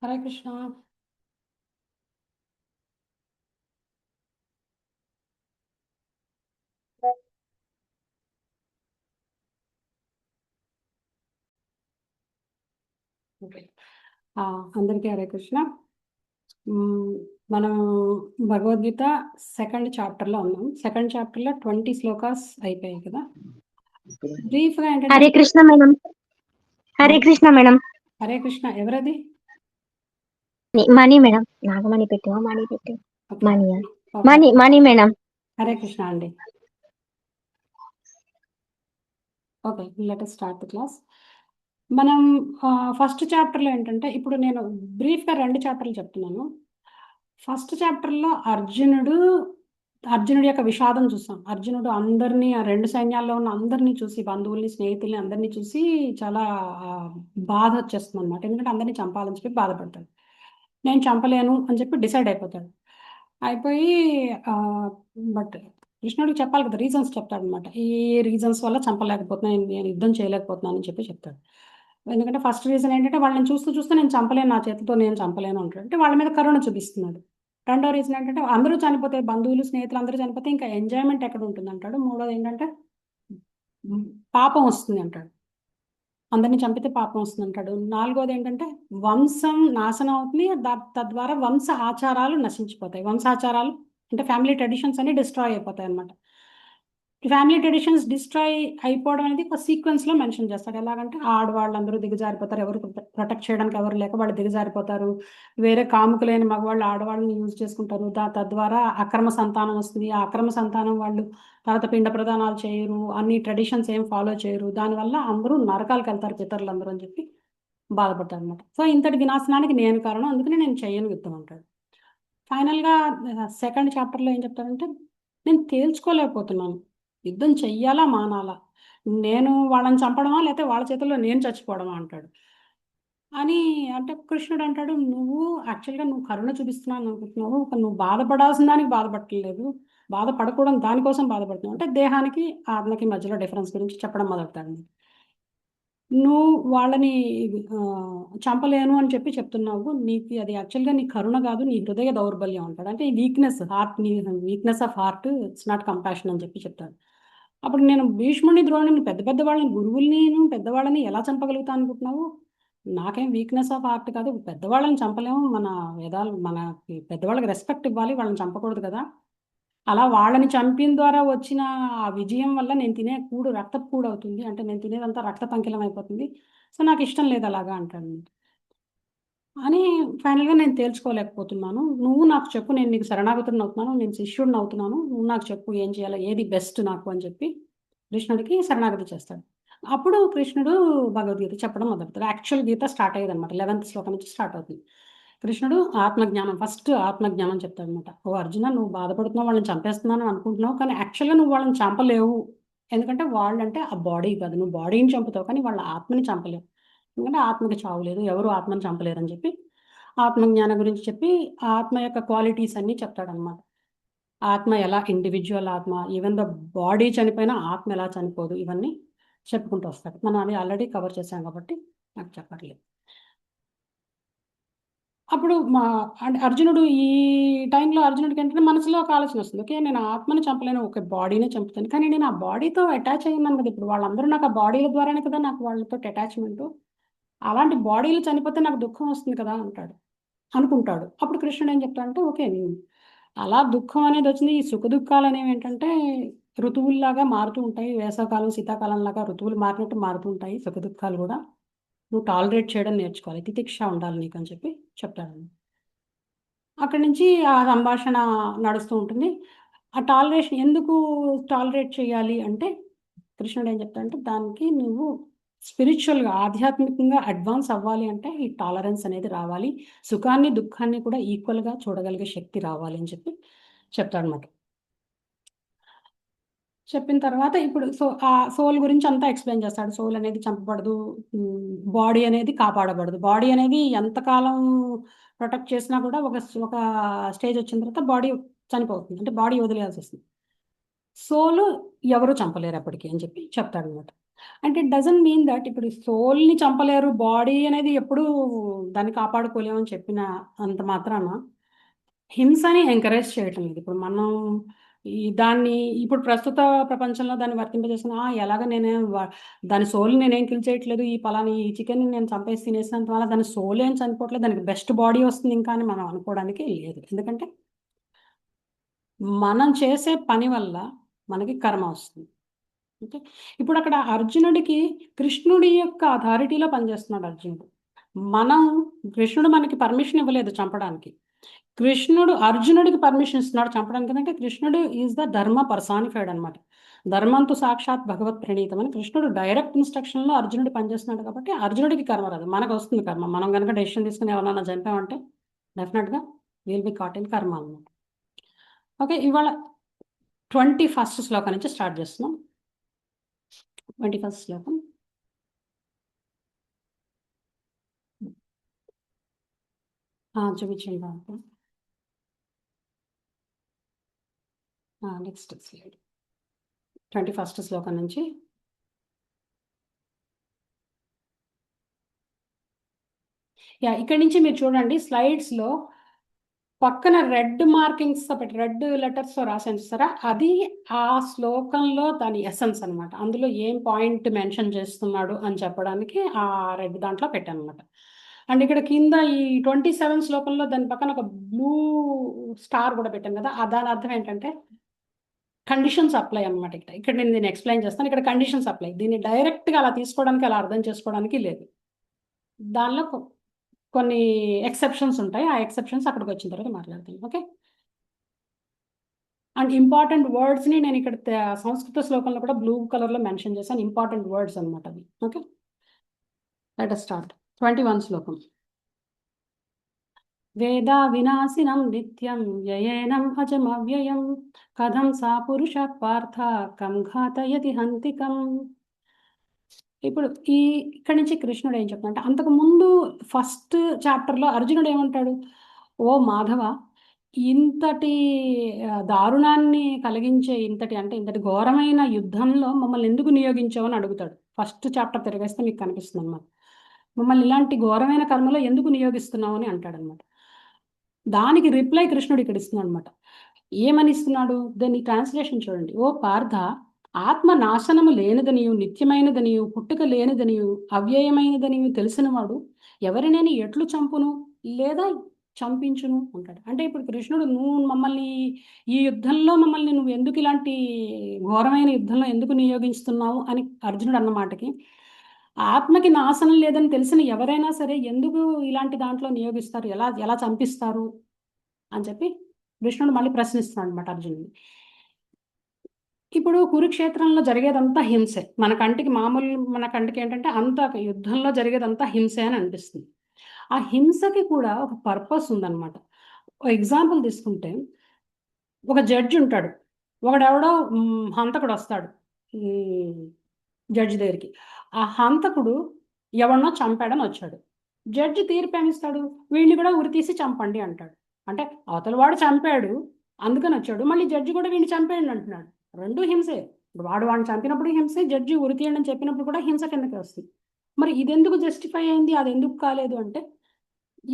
Hare Krishna. Okay. అందరికీ హరే కృష్ణ. మనం Bhagavad Gita second చాప్టర్లో ఉన్నాం. సెకండ్ చాప్టర్లో 20 శ్లోకాస్ అయిపోయాయి కదా. బ్రీఫ్గా ఏంటంటే హరే కృష్ణ మేడం. హరే కృష్ణ మేడం. హరే కృష్ణ. ఎవరది? మణి మేడం. నాగమణి పెట్టావా? మణి పెట్టావా? ఓకే. మణియా? ఓకే. మణి మణి మేడం. హరే కృష్ణ అండి. Okay, let us start the class. మనం ఫస్ట్ చాప్టర్లో ఏంటంటే, ఇప్పుడు నేను బ్రీఫ్గా 2 చాప్టర్లు చెప్తున్నాను. ఫస్ట్ చాప్టర్లో అర్జునుడి యొక్క విషాదం చూసాం. అర్జునుడు అందరినీ, ఆ 2 సైన్యాల్లో ఉన్న అందరినీ చూసి, బంధువుల్ని, స్నేహితుల్ని అందరినీ చూసి చాలా బాధ వచ్చేస్తుంది అనమాట. ఎందుకంటే అందరినీ చంపాలని చెప్పి బాధపడతాడు. నేను చంపలేను అని చెప్పి డిసైడ్ అయిపోతాడు. అయిపోయి బట్ కృష్ణుడికి చెప్పాలి కదా, రీజన్స్ చెప్తాడనమాట. ఈ రీజన్స్ వల్ల చంపలేకపోతున్నాను, నేను యుద్ధం చేయలేకపోతున్నాను అని చెప్పి చెప్తాడు. ఎందుకంటే ఫస్ట్ రీజన్ ఏంటంటే, వాళ్ళని చూస్తూ చూస్తూ నేను చంపలేను, నా చేతితో నేను చంపలేను అంటాడు. అంటే వాళ్ళ మీద కరుణ చూపిస్తున్నాడు. రెండో రీజన్ ఏంటంటే, అందరూ చనిపోతే, బంధువులు స్నేహితులు అందరూ చనిపోతే ఇంకా ఎంజాయ్మెంట్ ఎక్కడ ఉంటుంది అంటాడు. మూడోది ఏంటంటే, పాపం వస్తుంది అంటాడు. అందరిని చంపితే పాపం వస్తుంది అంటాడు. నాలుగోది ఏంటంటే, వంశం నాశనం అవుతుంది, తద్వారా వంశ ఆచారాలు నశించిపోతాయి. వంశాచారాలు అంటే ఫ్యామిలీ ట్రెడిషన్స్ అన్ని డిస్ట్రాయ్ అయిపోతాయి అనమాట. ఫ్యామిలీ ట్రెడిషన్స్ డిస్ట్రాయ్ అయిపోవడం అనేది ఒక సీక్వెన్స్లో మెన్షన్ చేస్తాడు. ఎలాగంటే, ఆడవాళ్ళందరూ దిగజారిపోతారు, ఎవరు ప్రొటెక్ట్ చేయడానికి ఎవరు లేక వాళ్ళు దిగజారిపోతారు. వేరే కాముకులైన మగవాళ్ళు ఆడవాళ్ళని యూజ్ చేసుకుంటారు. తద్వారా అక్రమ సంతానం వస్తుంది. ఆ అక్రమ సంతానం వాళ్ళు తర్వాత పిండ ప్రదానాలు చేయరు, అన్ని ట్రెడిషన్స్ ఏం ఫాలో చేయరు. దానివల్ల అందరూ నరకాలకు వెళ్తారు, పితరులందరూ అని చెప్పి బాధపడతారు అనమాట. సో ఇంతటి వినాశనానికి నేను కారణం, అందుకని నేను చెయ్యను యుద్ధం అంటాడు. ఫైనల్గా సెకండ్ చాప్టర్లో ఏం చెప్తారంటే, నేను తేల్చుకోలేకపోతున్నాను, యుద్ధం చెయ్యాలా మానాలా, నేను వాళ్ళని చంపడమా లేకపోతే వాళ్ళ చేతుల్లో నేను చచ్చిపోవడమా అంటాడు. అని అంటే కృష్ణుడు అంటాడు, నువ్వు యాక్చువల్గా నువ్వు కరుణ చూపిస్తున్నాను అనుకుంటున్నావు, కానీ నువ్వు బాధపడాల్సిన దానికి బాధపడట్లేదు, బాధపడకూడదు దానికోసం బాధపడుతున్నావు. అంటే దేహానికి ఆత్మకి మధ్యలో డిఫరెన్స్ గురించి చెప్పడం మొదలుతాడు. నువ్వు వాళ్ళని చంపలేను అని చెప్పి చెప్తున్నావు, నీకు అది యాక్చువల్గా నీ కరుణ కాదు, నీ హృదయ దౌర్బల్యం అంటాడు. అంటే వీక్నెస్ హార్ట్, నీ weakness of heart, it's not compassion అని చెప్పి చెప్తాడు. అప్పుడు నేను భీష్ముడిని, ద్రోణుని, పెద్ద పెద్ద వాళ్ళని, గురువుల్ని, పెద్దవాళ్ళని ఎలా చంపగలుగుతాను అనుకుంటున్నావు? నాకేం వీక్నెస్ ఆఫ్ హార్ట్ కాదు, పెద్దవాళ్ళని చంపలేము, మన వేదాలు మనకి పెద్దవాళ్ళకి రెస్పెక్ట్ ఇవ్వాలి, వాళ్ళని చంపకూడదు కదా. అలా వాళ్ళని చంపిన ద్వారా వచ్చిన ఆ విజయం వల్ల నేను తినే కూడు రక్తపు కూడు అవుతుంది, అంటే నేను తినేదంతా రక్త పంకిలం అయిపోతుంది. సో నాకు ఇష్టం లేదు అలాగా అంటాడు. అని ఫైనల్గా నేను తేల్చుకోలేకపోతున్నాను, నువ్వు నాకు చెప్పు, నేను నీకు శరణాగతుడిని అవుతున్నాను, నేను శిష్యుడిని అవుతున్నాను, నువ్వు నాకు చెప్పు ఏం చేయాలో, ఏది బెస్ట్ నాకు అని చెప్పి కృష్ణుడికి శరణాగతి చేస్తాడు. అప్పుడు కృష్ణుడు భగవద్గీత చెప్పడం మొదలుపెడతాడు. యాక్చువల్ గీత స్టార్ట్ అయ్యేది అనమాట, 11th శ్లోకం నుంచి స్టార్ట్ అవుతుంది. కృష్ణుడు ఆత్మజ్ఞానం, ఫస్ట్ ఆత్మజ్ఞానం చెప్తాడు అనమాట. ఓ అర్జున, నువ్వు బాధపడుతున్నావు, వాళ్ళని చంపేస్తున్నాను అనుకుంటున్నావు, కానీ యాక్చువల్గా నువ్వు వాళ్ళని చంపలేవు. ఎందుకంటే వాళ్ళంటే ఆ బాడీ కాదు, నువ్వు బాడీని చంపుతావు కానీ వాళ్ళ ఆత్మని చంపలేవు. ఎందుకంటే ఆత్మకి చావు లేదు, ఎవరు ఆత్మని చంపలేరు అని చెప్పి ఆత్మజ్ఞానం గురించి చెప్పి ఆత్మ యొక్క క్వాలిటీస్ అన్నీ చెప్తాడనమాట. ఆత్మ ఎలా ఇండివిజువల్ ఆత్మ, ఈవెన్ ద బాడీ చనిపోయినా ఆత్మ ఎలా చనిపోదు, ఇవన్నీ చెప్పుకుంటూ వస్తాడు. మనం అది ఆల్రెడీ కవర్ చేశాం కాబట్టి నాకు చెప్పట్లేదు. అప్పుడు అంటే అర్జునుడు ఈ టైంలో అర్జునుడికి ఏంటంటే మనసులో ఒక ఆలోచన వస్తుంది, ఓకే నేను ఆత్మని చంపలేను, ఒక బాడీనే చంపుతాను, కానీ నేను ఆ బాడీతో అటాచ్ అయి ఉన్నాను కదా, ఇప్పుడు వాళ్ళందరూ నాకు ఆ బాడీల ద్వారానే కదా నాకు వాళ్ళతో అటాచ్మెంట్, అలాంటి బాడీలు చనిపోతే నాకు దుఃఖం వస్తుంది కదా అంటాడు, అనుకుంటాడు. అప్పుడు కృష్ణుడు ఏం చెప్తాడంటే, ఓకే అలా దుఃఖం అనేది వచ్చింది, ఈ సుఖ దుఃఖాలు అనేవి ఏంటంటే ఋతువుల్లాగా మారుతూ ఉంటాయి, వేసవకాలం శీతాకాలం లాగా ఋతువులు మారినట్టు మారుతూ ఉంటాయి సుఖ దుఃఖాలు కూడా, నువ్వు టాలరేట్ చేయడం నేర్చుకోవాలి, తితిక్ష ఉండాలి నీకు అని చెప్పి చెప్తాడు. అక్కడి నుంచి ఆ సంభాషణ నడుస్తూ ఉంటుంది. ఆ టాలరేషన్ ఎందుకు టాలరేట్ చేయాలి అంటే, కృష్ణుడు ఏం చెప్తాడంటే, దానికి నువ్వు స్పిరిచువల్‌గా, ఆధ్యాత్మికంగా అడ్వాన్స్ అవ్వాలి అంటే ఈ టాలరెన్స్ అనేది రావాలి, సుఖాన్ని దుఃఖాన్ని కూడా ఈక్వల్‌గా చూడగలిగే శక్తి రావాలి అని చెప్పి చెప్తాడనమాట. చెప్పిన తర్వాత ఇప్పుడు ఆ సోల్ గురించి అంతా ఎక్స్‌ప్లెయిన్ చేస్తాడు. సోల్ అనేది చంపబడదు, బాడీ అనేది కాపాడబడదు. బాడీ అనేది ఎంతకాలం ప్రొటెక్ట్ చేసినా కూడా ఒక స్టేజ్ వచ్చిన తర్వాత బాడీ చనిపోతుంది, అంటే బాడీ వదిలేయాల్సి వస్తుంది. సోలు ఎవరు చంపలేరు అప్పటికి అని చెప్పి చెప్తాడనమాట. అంటే ఇట్ డజంట్ మీన్ దట్ ఇప్పుడు సోల్ని చంపలేరు, బాడీ అనేది ఎప్పుడూ దాన్ని కాపాడుకోలేము అని చెప్పిన అంత మాత్రాన హింసని ఎంకరేజ్ చేయటం లేదు. ఇప్పుడు మనం దాన్ని ఇప్పుడు ప్రస్తుత ప్రపంచంలో దాన్ని వర్తింపజేసిన ఎలాగ దాని సోల్ నేనేం కిల్ చేయట్లేదు, ఈ పలాని ఈ చికెన్ నేను చంపేసి తినేసినంత వల్ల దాని సోల్ ఏం చనిపోవట్లేదు, దానికి బెస్ట్ బాడీ వస్తుంది ఇంకా అని మనం అనుకోవడానికి లేదు. ఎందుకంటే మనం చేసే పని వల్ల మనకి కర్మ వస్తుంది. ఓకే. ఇప్పుడు అక్కడ అర్జునుడికి కృష్ణుడి యొక్క అథారిటీలో పనిచేస్తున్నాడు అర్జునుడు. కృష్ణుడు మనకి పర్మిషన్ ఇవ్వలేదు చంపడానికి. కృష్ణుడు అర్జునుడికి పర్మిషన్ ఇస్తున్నాడు చంపడానికి. ఎందుకంటే కృష్ణుడు ఈజ్ ద ధర్మ పర్సానిఫైడ్ అనమాట. ధర్మంతు సాక్షాత్ భగవత్ ప్రణీతం అని కృష్ణుడు డైరెక్ట్ ఇన్స్ట్రక్షన్లో అర్జునుడు పనిచేస్తున్నాడు కాబట్టి అర్జునుడికి కర్మ రాదు, మనకు వస్తుంది కర్మ. మనం కనుక డెసిషన్ తీసుకుని ఎవరన్నా చంపామంటే డెఫినెట్గా will be caught in karma అనమాట. ఓకే, ఇవాళ 21st శ్లోకం నుంచి స్టార్ట్ చేస్తున్నాం. 21st శ్లోకం. చూపించండి బాబు. Next slide. 21st శ్లోకం నుంచి ఇక్కడి నుంచి మీరు చూడండి స్లైడ్స్లో పక్కన రెడ్ మార్కింగ్స్తో పెట్టి రెడ్ లెటర్స్తో రాసాను చూస్తారా, అది ఆ శ్లోకంలో దాని ఎసెన్స్ అనమాట. అందులో ఏం పాయింట్ మెన్షన్ చేస్తున్నాడు అని చెప్పడానికి ఆ రెడ్ దాంట్లో పెట్టాను అనమాట. అండ్ ఇక్కడ కింద ఈ 27 శ్లోకంలో దాని పక్కన ఒక బ్లూ స్టార్ కూడా పెట్టాను కదా, దాని అర్థం ఏంటంటే కండిషన్స్ అప్లై అనమాట. ఇక్కడ నేను దీన్ని ఎక్స్ప్లెయిన్ చేస్తాను. ఇక్కడ కండిషన్స్ అప్లై, దీన్ని డైరెక్ట్గా అలా తీసుకోవడానికి అలా అర్థం చేసుకోవడానికి లేదు. దానిలో కొన్ని ఎక్సెప్షన్స్ ఉంటాయి, ఆ ఎక్సెప్షన్స్ అక్కడికి వచ్చిన తర్వాత మాట్లాడతాను. ఓకే. అండ్ ఇంపార్టెంట్ వర్డ్స్ని నేను ఇక్కడ సంస్కృత శ్లోకంలో కూడా బ్లూ కలర్లో మెన్షన్ చేశాను, ఇంపార్టెంట్ వర్డ్స్ అనమాట అవి. Okay, let us start. 21 శ్లోకం. వేదా వినాశినం నిత్యం వ్యయేనం అజమవ్యయం కథం సా పురుష పార్థ కం ఘాతయతి హంతికం. ఇప్పుడు ఇక్కడి నుంచి కృష్ణుడు ఏం చెప్తాడంటే, అంతకు ముందు ఫస్ట్ చాప్టర్లో అర్జునుడు ఏమంటాడు, ఓ మాధవ, ఇంతటి దారుణాన్ని కలిగించే ఇంతటి ఘోరమైన యుద్ధంలో మమ్మల్ని ఎందుకు నియోగించావు అని అడుగుతాడు. ఫస్ట్ చాప్టర్ తిరగేస్తే మీకు కనిపిస్తుంది అనమాట. మమ్మల్ని ఇలాంటి ఘోరమైన కర్మలో ఎందుకు నియోగిస్తున్నావు అని అంటాడు అనమాట. దానికి రిప్లై కృష్ణుడు ఇక్కడ ఇస్తున్నాడు అనమాట. ఏమని ఇస్తున్నాడు, దాన్ని ట్రాన్స్లేషన్ చూడండి. ఓ పార్థ, ఆత్మ నాశనము లేనిదనియు నిత్యమైనదనియు పుట్టుక లేనిదనియు అవ్యయమైనదనియు తెలిసినవాడు ఎవరినైనా ఎట్లు చంపును లేదా చంపించును అంటాడు. అంటే ఇప్పుడు కృష్ణుడు ఈ యుద్ధంలో మమ్మల్ని నువ్వు ఎందుకు ఇలాంటి ఘోరమైన యుద్ధంలో ఎందుకు నియోగిస్తున్నావు అని అర్జునుడు అన్నమాటకి, ఆత్మకి నాశనం లేదని తెలిసిన ఎవరైనా సరే ఎందుకు ఇలాంటి దాంట్లో నియోగిస్తారు, ఎలా ఎలా చంపిస్తారు అని చెప్పి కృష్ణుడు మళ్ళీ ప్రశ్నిస్తున్నాడు అనమాట అర్జునుడిని. ఇప్పుడు కురుక్షేత్రంలో జరిగేదంతా హింసే, మన కంటికి ఏంటంటే అంత యుద్ధంలో జరిగేదంతా హింసే అని అనిపిస్తుంది. ఆ హింసకి కూడా ఒక పర్పస్ ఉందన్నమాట. ఎగ్జాంపుల్ తీసుకుంటే, ఒక జడ్జి ఉంటాడు, ఒకడెవడో హంతకుడు వస్తాడు జడ్జి దగ్గరికి. ఆ హంతకుడు ఎవరినో చంపాడని వచ్చాడు. జడ్జి తీర్పు ఏమిస్తాడు, వీడిని కూడా ఉరి తీసి చంపండి అంటాడు. అంటే అవతల వాడు చంపాడు అందుకని వచ్చాడు, మళ్ళీ జడ్జి కూడా వీడిని చంపేయండి అంటున్నాడు. రెండు హింసే. వాడిని చంపినప్పుడు హింసే, జడ్జి ఉరి తీయండి అని చెప్పినప్పుడు కూడా హింస కిందకి వస్తుంది. మరి ఇది ఎందుకు జస్టిఫై అయింది, అది ఎందుకు కాలేదు అంటే,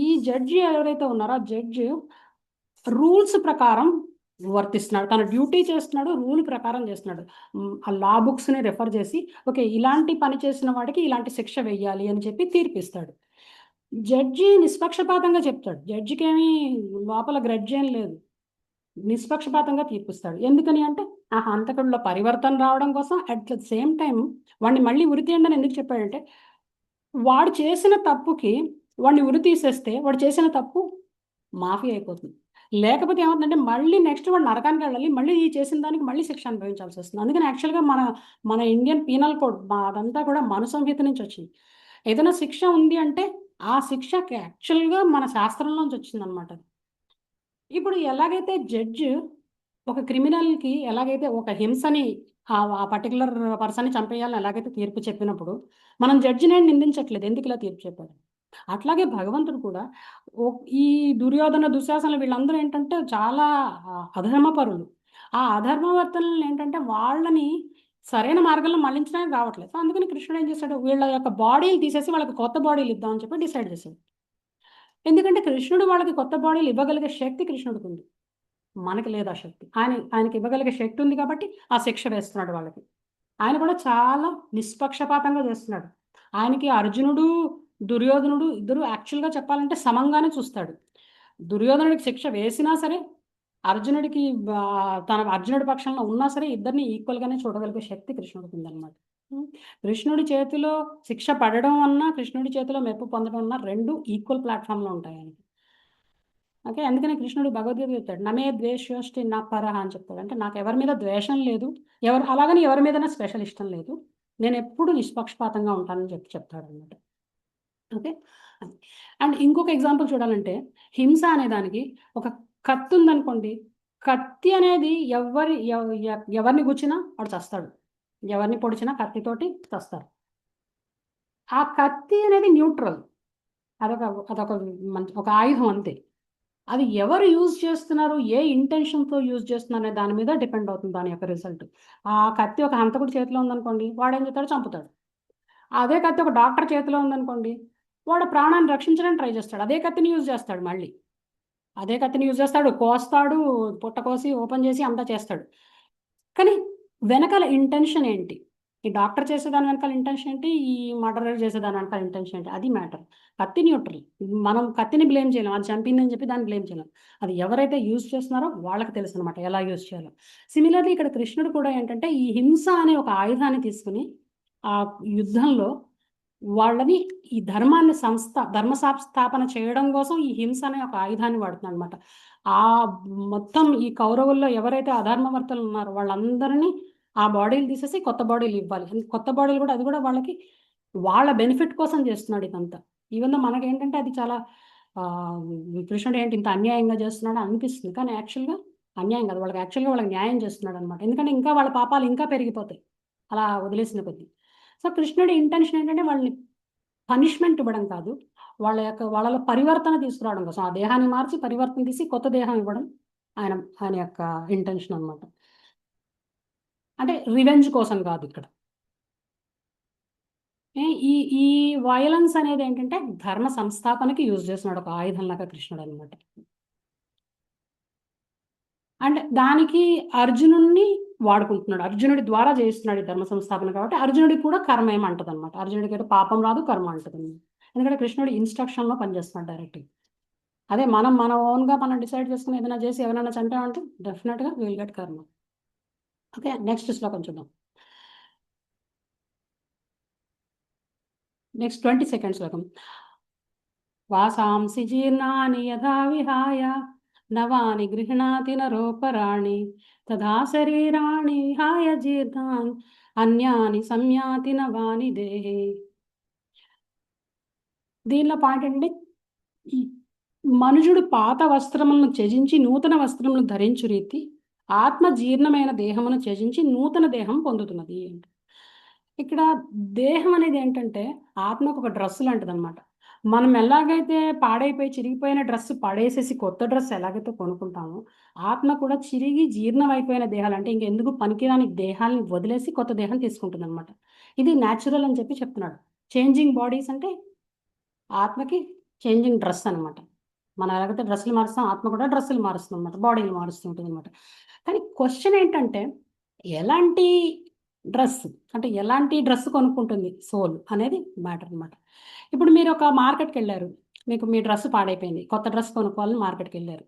ఈ జడ్జి ఎవరైతే ఉన్నారో ఆ జడ్జి రూల్స్ ప్రకారం వర్తిస్తున్నాడు, తన డ్యూటీ చేస్తున్నాడు, రూల్ ప్రకారం చేస్తున్నాడు. ఆ లా బుక్స్ని రెఫర్ చేసి ఓకే ఇలాంటి పని చేసిన వాడికి ఇలాంటి శిక్ష వెయ్యాలి అని చెప్పి తీర్పిస్తాడు. జడ్జి నిష్పక్షపాతంగా చెప్తాడు, జడ్జికి ఏమీ లోపల గ్రడ్జ్ ఏం లేదు, నిష్పక్షపాతంగా తీర్పిస్తాడు. ఎందుకని అంటే ఆ హంతకుడిలో పరివర్తన రావడం కోసం. అట్ ద సేమ్ టైం వాడిని మళ్ళీ ఉరి తీయండి అని ఎందుకు చెప్పాడంటే, వాడు చేసిన తప్పుకి వాడిని ఉరి తీసేస్తే వాడు చేసిన తప్పు మాఫీ అయిపోతుంది. లేకపోతే ఏమవుతుందంటే మళ్ళీ నెక్స్ట్ వాడు నరకానికి వెళ్ళాలి, మళ్ళీ చేసిన దానికి మళ్ళీ శిక్ష అనుభవించాల్సి వస్తుంది. అందుకని యాక్చువల్గా మన ఇండియన్ పీనల్ కోడ్ అదంతా కూడా మను సంహిత నుంచి వచ్చింది. ఏదైనా శిక్ష ఉంది అంటే ఆ శిక్షకి యాక్చువల్గా మన శాస్త్రంలోంచి వచ్చింది అనమాట. ఇప్పుడు ఎలాగైతే జడ్జ్ ఒక క్రిమినల్కి ఎలాగైతే ఒక హింసని ఆ పర్టికులర్ పర్సన్ని చంపేయాలని ఎలాగైతే తీర్పు చెప్పినప్పుడు మనం జడ్జిని నిందించట్లేదు ఎందుకు ఇలా తీర్పు చెప్పాడు. అట్లాగే భగవంతుడు కూడా ఈ దుర్యోధన దుశ్శాసనలు వీళ్ళందరూ ఏంటంటే చాలా అధర్మపరులు. ఆ అధర్మవర్తనలు ఏంటంటే వాళ్ళని సరైన మార్గంలో మళ్ళించడానికి రావట్లేదు. సో అందుకని కృష్ణుడు ఏం చేశాడు, వీళ్ళ యొక్క బాడీలు తీసేసి వాళ్ళకి కొత్త బాడీలు ఇద్దామని చెప్పి డిసైడ్ చేశాడు. ఎందుకంటే కృష్ణుడు వాళ్ళకి కొత్త బాడీలు ఇవ్వగలిగే శక్తి కృష్ణుడికి ఉంది, మనకి లేదు ఆ శక్తి. ఆయనకి ఇవ్వగలిగే శక్తి ఉంది కాబట్టి ఆ శిక్ష వేస్తున్నాడు వాళ్ళకి. ఆయన కూడా చాలా నిష్పక్షపాతంగా చేస్తున్నాడు. ఆయనకి అర్జునుడు, దుర్యోధనుడు ఇద్దరు యాక్చువల్గా చెప్పాలంటే సమంగానే చూస్తాడు. దుర్యోధనుడికి శిక్ష వేసినా సరే, అర్జునుడికి అర్జునుడి పక్షంలో ఉన్నా సరే ఇద్దరిని ఈక్వల్గానే చూడగలిగే శక్తి కృష్ణుడికి ఉందన్నమాట. కృష్ణుడి చేతిలో శిక్ష పడడం అన్నా, కృష్ణుడి చేతిలో మెప్పు పొందడం అన్నా రెండు ఈక్వల్ ప్లాట్ఫామ్లో ఉంటాయి ఆయనకి. ఓకే, అందుకనే కృష్ణుడు భగవద్గీత చెప్తాడు, నమే ద్వేషోష్టి నా పరహ అని చెప్తాడు. అంటే నాకు ఎవరి మీద ద్వేషం లేదు, అలాగని ఎవరి మీద స్పెషల్ ఇష్టం లేదు, నేను ఎప్పుడు నిష్పక్షపాతంగా ఉంటానని చెప్తాడు అనమాట. ఓకే, అండ్ ఇంకొక ఎగ్జాంపుల్ చూడాలంటే, హింస అనే దానికి ఒక కత్తి ఉందనుకోండి, కత్తి అనేది ఎవరిని గుచ్చినా వాడు చస్తాడు, ఎవరిని పొడిచినా కత్తితోటి చస్తారు. ఆ కత్తి అనేది న్యూట్రల్, అదొక ఒక ఆయుధం అంతే. అది ఎవరు యూజ్ చేస్తున్నారు, ఏ ఇంటెన్షన్తో యూజ్ చేస్తున్నారు అనే దాని మీద డిపెండ్ అవుతుంది దాని యొక్క రిజల్ట్. ఆ కత్తి ఒక హంతకుడి చేతిలో ఉందనుకోండి, వాడు ఏం చేస్తాడు, చంపుతాడు. అదే కత్తి ఒక డాక్టర్ చేతిలో ఉందనుకోండి, వాడు ప్రాణాన్ని రక్షించడానికి ట్రై చేస్తాడు, అదే కత్తిని యూజ్ చేస్తాడు, మళ్ళీ అదే కత్తిని యూజ్ చేస్తాడు, కోస్తాడు, పుట్ట కోసి ఓపెన్ చేసి అంతా చేస్తాడు. కానీ వెనకాల ఇంటెన్షన్ ఏంటి, ఈ డాక్టర్ చేసేదాని వెనకాల ఇంటెన్షన్ ఏంటి, ఈ మర్డరర్ చేసేదాని వెనకాల ఇంటెన్షన్ ఏంటి, అది మ్యాటర్. కత్తి న్యూట్రల్, మనం కత్తిని బ్లేమ్ చేయలేం, అది చంపిందని చెప్పి దాన్ని బ్లేమ్ చేయలేం. అది ఎవరైతే యూజ్ చేస్తున్నారో వాళ్ళకి తెలుసు అనమాట ఎలా యూజ్ చేయాలో. సిమిలర్లీ ఇక్కడ కృష్ణుడు కూడా ఏంటంటే ఈ హింస అనే ఒక ఆయుధాన్ని తీసుకుని ఆ యుద్ధంలో వాళ్ళని ఈ ధర్మ సంస్థాపన చేయడం కోసం ఈ హింస అనే ఒక ఆయుధాన్ని వాడుతున్నాడు అనమాట. ఆ మొత్తం ఈ కౌరవుల్లో ఎవరైతే అధర్మవర్తలు ఉన్నారో వాళ్ళందరినీ ఆ బాడీలు తీసేసి కొత్త బాడీలు ఇవ్వాలి. కొత్త బాడీలు కూడా అది కూడా వాళ్ళకి వాళ్ళ బెనిఫిట్ కోసం చేస్తున్నాడు ఇదంతా. ఈవెన్ మనకేంటంటే అది చాలా కృష్ణుడు ఏంటి ఇంత అన్యాయంగా చేస్తున్నాడు అనిపిస్తుంది, కానీ యాక్చువల్గా అన్యాయం కాదు, వాళ్ళకి న్యాయం చేస్తున్నాడు అనమాట. ఎందుకంటే ఇంకా వాళ్ళ పాపాలు ఇంకా పెరిగిపోతాయి అలా వదిలేసిన కొద్దీ. సో కృష్ణుడి ఇంటెన్షన్ ఏంటంటే వాళ్ళని పనిష్మెంట్ ఇవ్వడం కాదు, వాళ్ళలో పరివర్తన తీసుకురావడం కోసం, ఆ దేహాన్ని మార్చి పరివర్తన తీసి కొత్త దేహం ఇవ్వడం ఆయన యొక్క ఇంటెన్షన్ అనమాట. అంటే రివెంజ్ కోసం కాదు ఇక్కడ. ఈ ఈ వయలెన్స్ అనేది ఏంటంటే ధర్మ సంస్థాపనకి యూజ్ చేస్తున్నాడు ఒక ఆయుధంలాగా కృష్ణుడు అనమాట. అండ్ దానికి అర్జునుడిని వాడుకుంటున్నాడు, అర్జునుడి ద్వారా చేస్తున్నాడు ఈ ధర్మ సంస్థాపన, కాబట్టి అర్జునుడికి కూడా కర్మ ఏమంటది అనమాట. అర్జునుడికి అయితే పాపం రాదు, కర్మ అంటది. ఎందుకంటే కృష్ణుడు ఇన్స్ట్రక్షన్లో పనిచేస్తున్నాడు డైరెక్ట్గా. అదే మన ఓన్గా మనం డిసైడ్ చేసుకుని ఏదైనా చేసి ఎవరైనా చంపామంటే డెఫినెట్గా విల్ గెట్ కర్మ. ఓకే, నెక్స్ట్ శ్లోకం చూద్దాం. నెక్స్ట్ 22nd శ్లోకం. వాసాంసి జీర్ణాని యథా విహాయ నవాని గృహ్ణాతి నరోపరాణి తథా శరీరాణి విహాయ జీర్ణాన్ అన్యాని సంయాతి నవాని దేహే. దీనిలో పాయింట్ ఏంటంటే మనుజుడు పాత వస్త్రములను త్యజించి నూతన వస్త్రములను ధరించు రీతి ఆత్మ జీర్ణమైన దేహమును త్యజించి నూతన దేహం పొందుతున్నది. ఇక్కడ దేహం అనేది ఏంటంటే ఆత్మకు ఒక డ్రెస్ లాంటిది అనమాట. మనం ఎలాగైతే పాడైపోయి చిరిగిపోయిన డ్రెస్ పడేసేసి కొత్త డ్రెస్ ఎలాగైతే కొనుక్కుంటామో, ఆత్మ కూడా చిరిగి జీర్ణం అయిపోయిన దేహాలు అంటే ఇంకెందుకు పనికిరాని దేహాలను వదిలేసి కొత్త దేహం తీసుకుంటుంది అనమాట. ఇది న్యాచురల్ అని చెప్పి చెప్తున్నాడు. చేంజింగ్ బాడీస్ అంటే ఆత్మకి చేంజింగ్ డ్రెస్ అనమాట. మనం ఎలాగైతే డ్రెస్సులు మారుస్తాం, ఆత్మ కూడా డ్రెస్సులు మారుస్తుంది అనమాట, బాడీలు మారుస్తూ ఉంటుంది అనమాట. కానీ క్వశ్చన్ ఏంటంటే ఎలాంటి డ్రెస్, అంటే ఎలాంటి డ్రెస్ కొనుక్కుంటుంది సోల్ అనేది మ్యాటర్ అనమాట. ఇప్పుడు మీరు ఒక మార్కెట్కి వెళ్ళారు, మీకు మీ డ్రెస్ పాడైపోయింది, కొత్త డ్రెస్ కొనుక్కోవాలని మార్కెట్కి వెళ్ళారు.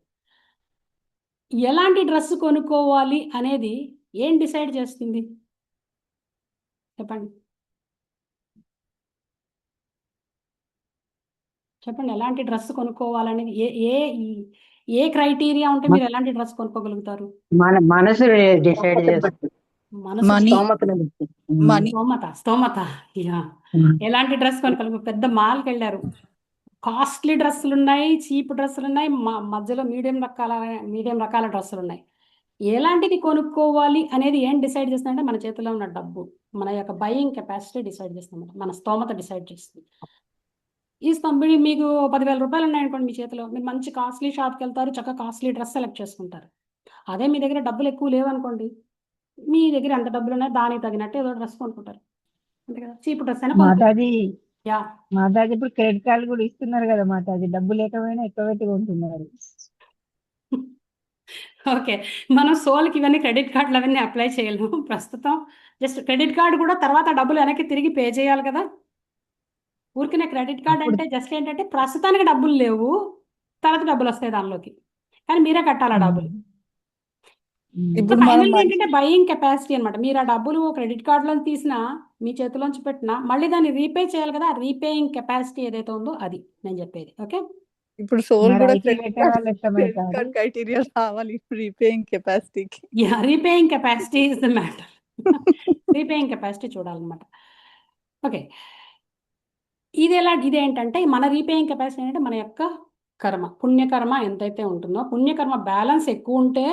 ఎలాంటి డ్రెస్ కొనుక్కోవాలి అనేది ఏం డిసైడ్ చేస్తుంది చెప్పండి? చెప్పండి, ఎలాంటి డ్రెస్ కొనుక్కోవాలనేది ఏ క్రైటీరియా ఉంటే మీరు ఎలాంటి డ్రెస్ కొనుక్కోగలుగుతారు? మన మనసు డిసైడ్ చేస్తుంది. మనసు, స్తోమత. యా, ఎలాంటి డ్రెస్ కొనుక్కోగలుగు. పెద్ద మాల్కి వెళ్ళారు, కాస్ట్లీ డ్రెస్సులు ఉన్నాయి, చీప్ డ్రెస్సులు ఉన్నాయి, మధ్యలో మీడియం రకాల డ్రెస్సులు ఉన్నాయి. ఎలాంటిది కొనుక్కోవాలి అనేది ఏం డిసైడ్ చేస్తుందంటే మన చేతిలో ఉన్న డబ్బు, మన యొక్క బయింగ్ కెపాసిటీ డిసైడ్ చేస్తుంది, మన స్తోమత డిసైడ్ చేస్తుంది. ఈ స్తంభిడి మీకు 10,000 రూపాయలు ఉన్నాయనుకోండి మీ చేతిలో, మీరు మంచి కాస్ట్లీ షాప్కి వెళ్తారు, చక్కగా కాస్ట్లీ డ్రెస్ సెలెక్ట్ చేసుకుంటారు. అదే మీ దగ్గర డబ్బులు ఎక్కువ లేవనుకోండి, మీ దగ్గర ఎంత డబ్బులు ఉన్నాయో దానికి తగినట్టు ఏదో డ్రెస్ కొనుక్కుంటారు, అంతే కదా. చీప్ డ్రెస్ అయినా కొనుక్కుంటారు. మాతాజీ యా మాతాజీ ఇప్పుడు క్రెడిట్ కార్డు కూడా ఇస్తున్నారు కదా మాతాజీ, డబ్బు లేకపోయినా ఎక్కువ పెట్టి కొంటున్నారు. ఓకే, మనం సోల్కి ఇవన్నీ క్రెడిట్ కార్డులు అవన్నీ అప్లై చేయలేము ప్రస్తుతం. జస్ట్ క్రెడిట్ కార్డు కూడా తర్వాత డబ్బులు వెనక్కి తిరిగి పే చేయాలి కదా. ఊరికనే క్రెడిట్ కార్డ్ అప్పుడు అంటే జస్ట్ ఏంటంటే ప్రస్తుతానికి డబ్బులు లేవు, తర్వాత డబ్బులు వస్తాయి దానిలోకి, కానీ మీరే కట్టాలి ఆ డబ్బులు. సో ఇప్పుడు మనం ఫైనల్గా ఏంటంటే బయింగ్ కెపాసిటీ అనమాట. మీరు ఆ డబ్బులు క్రెడిట్ కార్డులో తీసినా మీ చేతిలోంచి పెట్టినా మళ్ళీ దాన్ని రీపే చేయాలి కదా. రీపేయింగ్ కెపాసిటీ ఏదైతే ఉందో అది నేను చెప్పేది. ఓకే, ఇప్పుడు సోల్ మరి కూడా ఐటీ పెట్టే వాళ్ళు క్రెడిట్ ఎత్తమవుతారు. కార్డ్ క్రైటీరియా రావాలి రీపేయింగ్ కెపాసిటీకి. Yeah repaying capacity is the matter. Repaying capacity చూడాలన్నమాట. ఓకే, ఇదేంటంటే మన రీపేయింగ్ కెపాసిటీ అంటే మన యొక్క కర్మ, పుణ్యకర్మ ఎంతైతే ఉంటుందో, పుణ్యకర్మ బ్యాలెన్స్ ఎక్కువ ఉంటే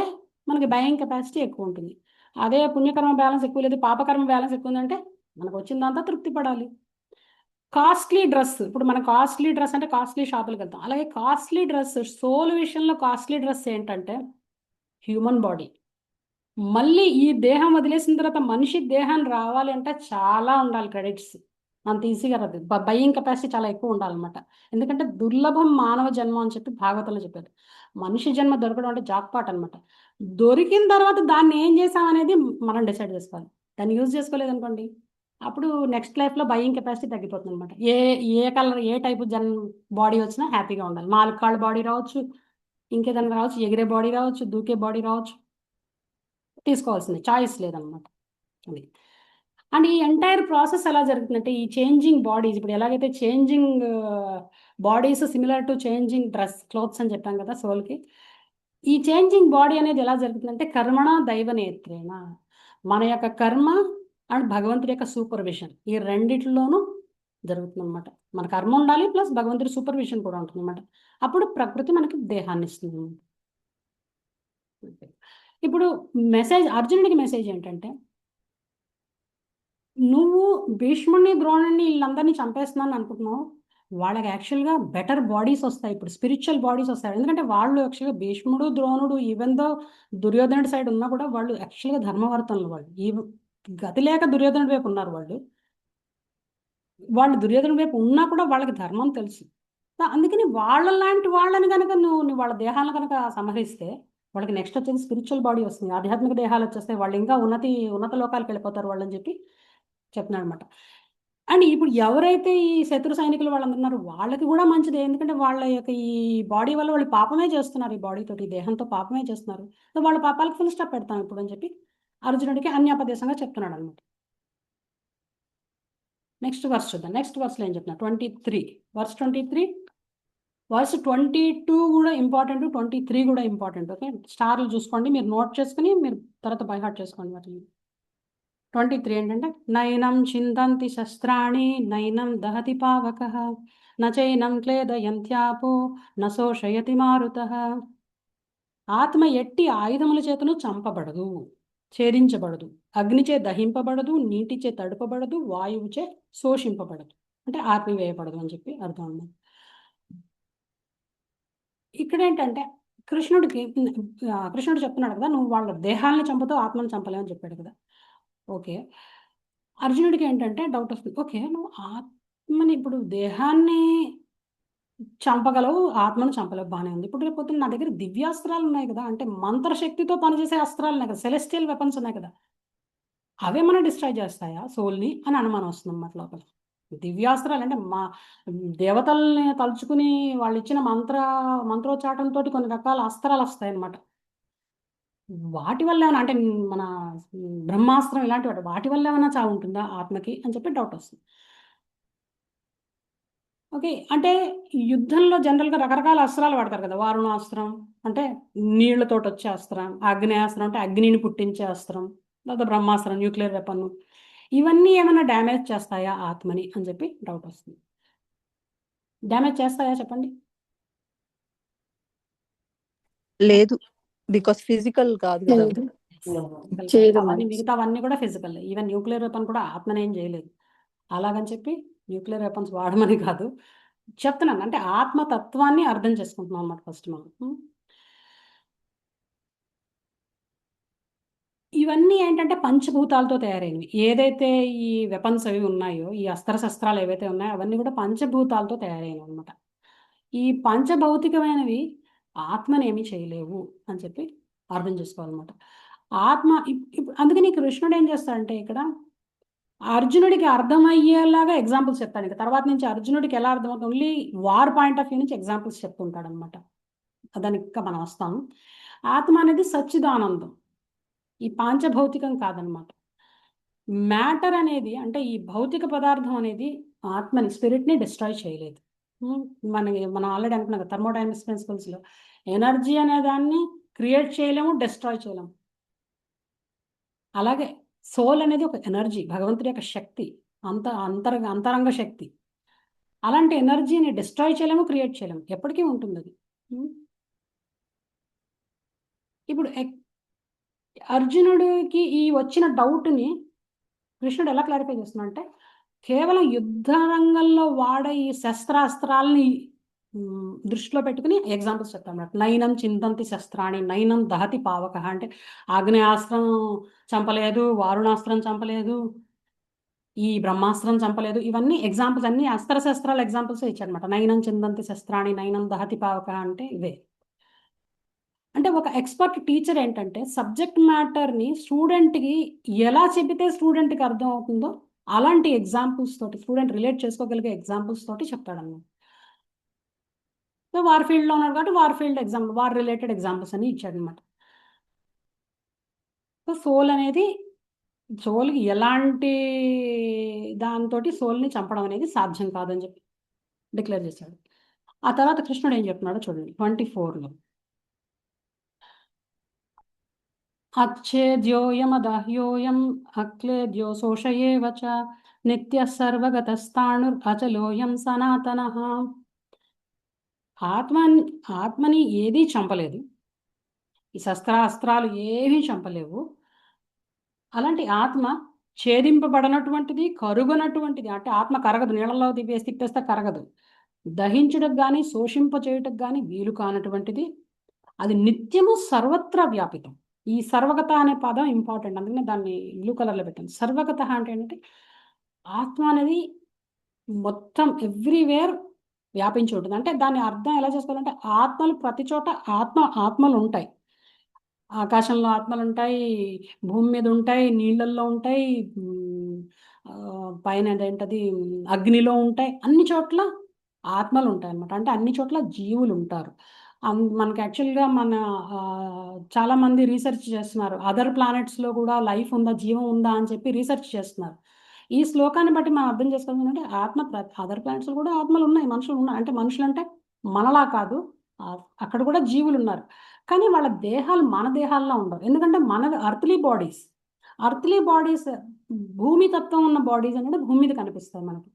మనకి బయింగ్ కెపాసిటీ ఎక్కువ ఉంటుంది. అదే పుణ్యకర్మ బ్యాలెన్స్ ఎక్కువ లేదు, పాపకర్మ బ్యాలెన్స్ ఎక్కువ ఉందంటే మనకు వచ్చిందంతా తృప్తి పడాలి. కాస్ట్లీ డ్రెస్, ఇప్పుడు మన కాస్ట్లీ డ్రెస్ అంటే కాస్ట్లీ షాపులకు వెళ్తాం, అలాగే కాస్ట్లీ డ్రెస్ సోల్ విషయంలో కాస్ట్లీ డ్రెస్ ఏంటంటే హ్యూమన్ బాడీ. మళ్ళీ ఈ దేహం వదిలేసిన తర్వాత మనిషి దేహాన్ని రావాలి అంటే చాలా ఉండాలి క్రెడిట్స్, అంత ఈజీగా రాదు. బయింగ్ కెపాసిటీ చాలా ఎక్కువ ఉండాలన్నమాట. ఎందుకంటే దుర్లభం మానవ జన్మ అని చెప్పి భాగవతంలో చెప్పారు. మనిషి జన్మ దొరకడం అంటే జాక్పాట్ అనమాట. దొరికిన తర్వాత దాన్ని ఏం చేసాం అనేది మనం డిసైడ్ చేసుకోవాలి. దాన్ని యూజ్ చేసుకోలేదు అనుకోండి, అప్పుడు నెక్స్ట్ లైఫ్లో బయింగ్ కెపాసిటీ తగ్గిపోతుంది అనమాట. ఏ ఏ కలర్ ఏ టైపు బాడీ వచ్చినా హ్యాపీగా ఉండాలి. 4 కాళ్ళ బాడీ రావచ్చు, ఇంకేదైనా రావచ్చు, ఎగిరే బాడీ రావచ్చు, దూకే బాడీ రావచ్చు, తీసుకోవాల్సింది చాయిస్ లేదనమాట. అది అండ్ ఈ ఎంటైర్ ప్రాసెస్ ఎలా జరుగుతుందంటే ఈ చేంజింగ్ బాడీస్, ఇప్పుడు ఎలాగైతే changing bodies similar to changing dress clothes అని చెప్పాం కదా సోల్కి, ఈ చేంజింగ్ బాడీ అనేది ఎలా జరుగుతుందంటే కర్మణ దైవ నేత్రేణ, మన యొక్క కర్మ అండ్ భగవంతుడి యొక్క సూపర్విజన్, ఈ రెండిట్లోనూ జరుగుతుంది అనమాట. మన కర్మ ఉండాలి ప్లస్ భగవంతుడి సూపర్విజన్ కూడా ఉంటుంది అనమాట. అప్పుడు ప్రకృతి మనకి దేహాన్ని ఇస్తుంది అన్నమాట. ఇప్పుడు అర్జునుడికి మెసేజ్ ఏంటంటే, నువ్వు భీష్ముడిని ద్రోణుడిని వీళ్ళందరినీ చంపేస్తున్నాను అనుకుంటున్నావు, వాళ్ళకి యాక్చువల్గా బెటర్ బాడీస్ వస్తాయి, ఇప్పుడు స్పిరిచువల్ బాడీస్ వస్తాయి. ఎందుకంటే వాళ్ళు యాక్చువల్గా భీష్ముడు ద్రోణుడు ఈవెన్ దో దుర్యోధనుడి సైడ్ ఉన్నా కూడా వాళ్ళు యాక్చువల్గా ధర్మవర్తనులు. వాళ్ళు ఈ గతి లేక దుర్యోధనుడి వైపు ఉన్నారు. వాళ్ళు దుర్యోధనుడి వైపు ఉన్నా కూడా వాళ్ళకి ధర్మం తెలుసు. అందుకని వాళ్ళలాంటి వాళ్ళని కనుక నువ్వు వాళ్ళ దేహాలను కనుక సంహరిస్తే వాళ్ళకి నెక్స్ట్ వచ్చేది స్పిరిచువల్ బాడీ వస్తుంది, ఆధ్యాత్మిక దేహాలు వచ్చేస్తాయి, వాళ్ళు ఇంకా ఉన్నత లోకాలకు వెళ్ళిపోతారు వాళ్ళని చెప్పి చెప్తున్నాడు అనమాట. అండ్ ఇప్పుడు ఎవరైతే ఈ శత్రు సైనికులు వాళ్ళందరూ ఉన్నారో వాళ్ళకి కూడా మంచిదే, ఎందుకంటే వాళ్ళ యొక్క ఈ బాడీ వల్ల వాళ్ళు పాపమే చేస్తున్నారు, ఈ బాడీతో ఈ దేహంతో పాపమే చేస్తున్నారు. సో వాళ్ళ పాపాలకు ఫుల్ స్టాప్ పెడతాం ఇప్పుడు అని చెప్పి అర్జునుడికి అన్యాపదేశంగా చెప్తున్నాడు అనమాట. నెక్స్ట్ వర్స్ చూద్దాం. నెక్స్ట్ వర్స్లో ఏం చెప్తున్నా, 23 వర్స్ 23 వర్స్ 22 కూడా ఇంపార్టెంట్, 23 కూడా ఇంపార్టెంట్. ఓకే, స్టార్లు చూసుకోండి, మీరు నోట్ చేసుకుని మీరు తర్వాత బై హార్ట్ చేసుకోండి వాటిని. 23 ఏంటంటే నైనం చిందంతి శస్త్రాణి నైనం దహతి పావకః నచైనం క్లేదయంత్యాపో నశోషయతి మారుతః. ఆత్మ ఎట్టి ఆయుధముల చేతను చంపబడదు, ఛేదించబడదు, అగ్నిచే దహింపబడదు, నీటిచే తడుపబడదు, వాయువుచే శోషింపబడదు, అంటే ఆర్పివేయబడదు అని చెప్పి అర్థం అన్నమాట. ఇక్కడ ఏంటంటే కృష్ణుడు చెప్తున్నాడు కదా, నువ్వు వాళ్ళ దేహాలను చంపుతావు ఆత్మను చంపలేవు అని చెప్పాడు కదా. ఓకే, అర్జునుడికి ఏంటంటే డౌట్ వస్తుంది, ఓకే నువ్వు ఆత్మని ఇప్పుడు దేహాన్ని చంపగలవు ఆత్మను చంపలేవు, బాగానే ఉంది. ఇప్పుడు రేపు పొద్దున్న నా దగ్గర దివ్యాస్త్రాలు ఉన్నాయి కదా, అంటే మంత్రశక్తితో పనిచేసే అస్త్రాలు ఉన్నాయి కదా, సెలెస్టియల్ వెపన్స్ ఉన్నాయి కదా, అవేమన్నా డిస్ట్రాయ్ చేస్తాయా సోల్ని అని అనుమానం వస్తుంది అన్నమాట లోపల. దివ్యాస్త్రాలు అంటే మా దేవతల్ని తలుచుకుని వాళ్ళు ఇచ్చిన మంత్రోచ్చాటంతో కొన్ని రకాల అస్త్రాలు వస్తాయి అన్నమాట. వాటి వల్ల ఏమైనా అంటే మన బ్రహ్మాస్త్రం ఇలాంటి వాటి వల్ల ఏమైనా చావు ఉంటుందా ఆత్మకి అని చెప్పి డౌట్ వస్తుంది. ఓకే, అంటే యుద్ధంలో జనరల్గా రకరకాల అస్త్రాలు వాడతారు కదా, వారుణాస్త్రం అంటే నీళ్లతోటి వచ్చే అస్త్రం, అగ్నేయాస్త్రం అంటే అగ్నిని పుట్టించే అస్త్రం, లేదా బ్రహ్మాస్త్రం న్యూక్లియర్ వెపన్, ఇవన్నీ ఏమైనా డ్యామేజ్ చేస్తాయా ఆత్మని అని చెప్పి డౌట్ వస్తుంది. డ్యామేజ్ చేస్తాయా చెప్పండి? లేదు, బికాస్ ఫిజికల్ కాదు కదా. మిగతావన్నీ కూడా ఫిజికల్, ఈవెన్ న్యూక్లియర్ వెపన్ కూడా ఆత్మని ఏం చేయలేదు. అలాగని చెప్పి న్యూక్లియర్ వెపన్స్ వాడమని కాదు చెప్తున్నాను, అంటే ఆత్మతత్వాన్ని అర్థం చేసుకుంటున్నాం అన్నమాట ఫస్ట్ మనం. ఇవన్నీ ఏంటంటే పంచభూతాలతో తయారైనవి. ఏదైతే ఈ వెపన్స్ అవి ఉన్నాయో, ఈ అస్త్రశస్త్రాలు ఏవైతే ఉన్నాయో అవన్నీ కూడా పంచభూతాలతో తయారైనవి అనమాట. ఈ పంచభౌతికమైనవి ఆత్మని ఏమీ చేయలేవు అని చెప్పి అర్థం చేసుకోవాలన్నమాట. ఆత్మ అందుకని కృష్ణుడు ఏం చేస్తాడంటే ఇక్కడ అర్జునుడికి అర్థమయ్యేలాగా ఎగ్జాంపుల్స్ చెప్తాడు. ఇంకా తర్వాత నుంచి అర్జునుడికి ఎలా అర్థమవుతుంది only war point of view నుంచి ఎగ్జాంపుల్స్ చెప్తుంటాడు అనమాట. దానికి ఇంకా మనం వస్తాం. ఆత్మ అనేది సచ్చిదానందం, ఈ పాంచభౌతికం కాదనమాట. మ్యాటర్ అనేది అంటే ఈ భౌతిక పదార్థం అనేది ఆత్మని స్పిరిట్ని డిస్ట్రాయ్ చేయలేదు. మనం ఆల్రెడీ అనుకున్నాం కదా థర్మోడైనమిక్స్ ప్రిన్సిపల్స్లో ఎనర్జీ అనే దాన్ని క్రియేట్ చేయలేము, డిస్ట్రాయ్ చేయలేము. అలాగే సోల్ అనేది ఒక ఎనర్జీ, భగవంతుడి యొక్క శక్తి, అంతరంగ శక్తి. అలాంటి ఎనర్జీని డిస్ట్రాయ్ చేయలేము, క్రియేట్ చేయలేము, ఎప్పటికీ ఉంటుంది అది. ఇప్పుడు అర్జునుడికి ఈ వచ్చిన డౌట్ని కృష్ణుడు ఎలా క్లారిఫై చేస్తున్నా అంటే కేవలం యుద్ధ రంగంలో వాడే ఈ శస్త్రాస్త్రాలని దృష్టిలో పెట్టుకుని ఎగ్జాంపుల్స్ చెప్తాను. నైనం చిందంతి శస్త్రాన్ని నైనం దహతి పావక అంటే ఆగ్నేయాస్త్రం చంపలేదు, వారుణాస్త్రం చంపలేదు, ఈ బ్రహ్మాస్త్రం చంపలేదు. ఇవన్నీ ఎగ్జాంపుల్స్, అన్ని అస్త్రశస్త్రాల ఎగ్జాంపుల్స్ ఇచ్చారనమాట. నైనం చిందంతి శస్త్రాన్ని నైనం దహతి పావక అంటే ఇవే. అంటే ఒక ఎక్స్పర్ట్ టీచర్ ఏంటంటే సబ్జెక్ట్ మ్యాటర్ని స్టూడెంట్కి ఎలా చెబితే స్టూడెంట్కి అర్థం అవుతుందో అలాంటి ఎగ్జాంపుల్స్ తోటి, స్టూడెంట్ రిలేట్ చేసుకోగలిగే ఎగ్జాంపుల్స్ తోటి చెప్తాడన్నమాట. సో వార్ ఫీల్డ్లో ఉన్నాడు కాబట్టి war field example, war related examples అని ఇచ్చాడనమాట. సో సోల్కి ఎలాంటి దాంతో సోల్ని చంపడం అనేది సాధ్యం కాదని చెప్పి డిక్లేర్ చేశాడు. ఆ తర్వాత కృష్ణుడు ఏం చెప్తున్నాడో చూడండి 24లో. అచ్ఛేద్యోయమదహ్యోయం అక్లేద్యో శోషయేవ చ నిత్యః సర్వగతస్థాణురచలోయం సనాతనః. ఆత్మని ఏదీ చంపలేదు, ఈ శస్త్రాస్త్రాలు ఏమీ చంపలేవు. అలాంటి ఆత్మ ఛేదింపబడనటువంటిది, కరుగనటువంటిది. అంటే ఆత్మ కరగదు, నీళ్ళలో తిప్పేస్తే కరగదు. దహించుటకు కానీ శోషింప చేయుటకు కానీ వీలు కానటువంటిది. అది నిత్యము సర్వత్రా వ్యాపితం. ఈ సర్వగత అనే పదం ఇంపార్టెంట్, అందుకనే దాన్ని బ్లూ కలర్లో పెట్టాను. సర్వగత అంటే ఏంటంటే ఆత్మ అనేది మొత్తం ఎవ్రీవేర్ వ్యాపించి ఉంటుంది. అంటే దాని అర్థం ఎలా చేసుకోవాలంటే ఆత్మలు ప్రతి చోట ఆత్మలు ఉంటాయి. ఆకాశంలో ఆత్మలు ఉంటాయి, భూమి మీద ఉంటాయి, నీళ్ళల్లో ఉంటాయి, పైన ఏంటది అగ్నిలో ఉంటాయి. అన్ని చోట్ల ఆత్మలు ఉంటాయి అన్నమాట. అంటే అన్ని చోట్ల జీవులు ఉంటారు. మనకి యాక్చువల్గా చాలామంది రీసెర్చ్ చేస్తున్నారు, అదర్ ప్లానెట్స్లో కూడా లైఫ్ ఉందా, జీవం ఉందా అని చెప్పి రీసెర్చ్ చేస్తున్నారు. ఈ శ్లోకాన్ని బట్టి మనం అర్థం చేసుకోవాలి అంటే అదర్ ప్లానెట్స్లో కూడా ఆత్మలు ఉన్నాయి, మనుషులు ఉన్నాయి. అంటే మనుషులు అంటే మనలా కాదు, అక్కడ కూడా జీవులు ఉన్నారు. కానీ వాళ్ళ దేహాలు మన దేహాల్లో ఉండవు. ఎందుకంటే మనది అర్త్లీ బాడీస్ భూమి తత్వం ఉన్న బాడీస్ అనేది భూమి మీద కనిపిస్తాయి మనకు.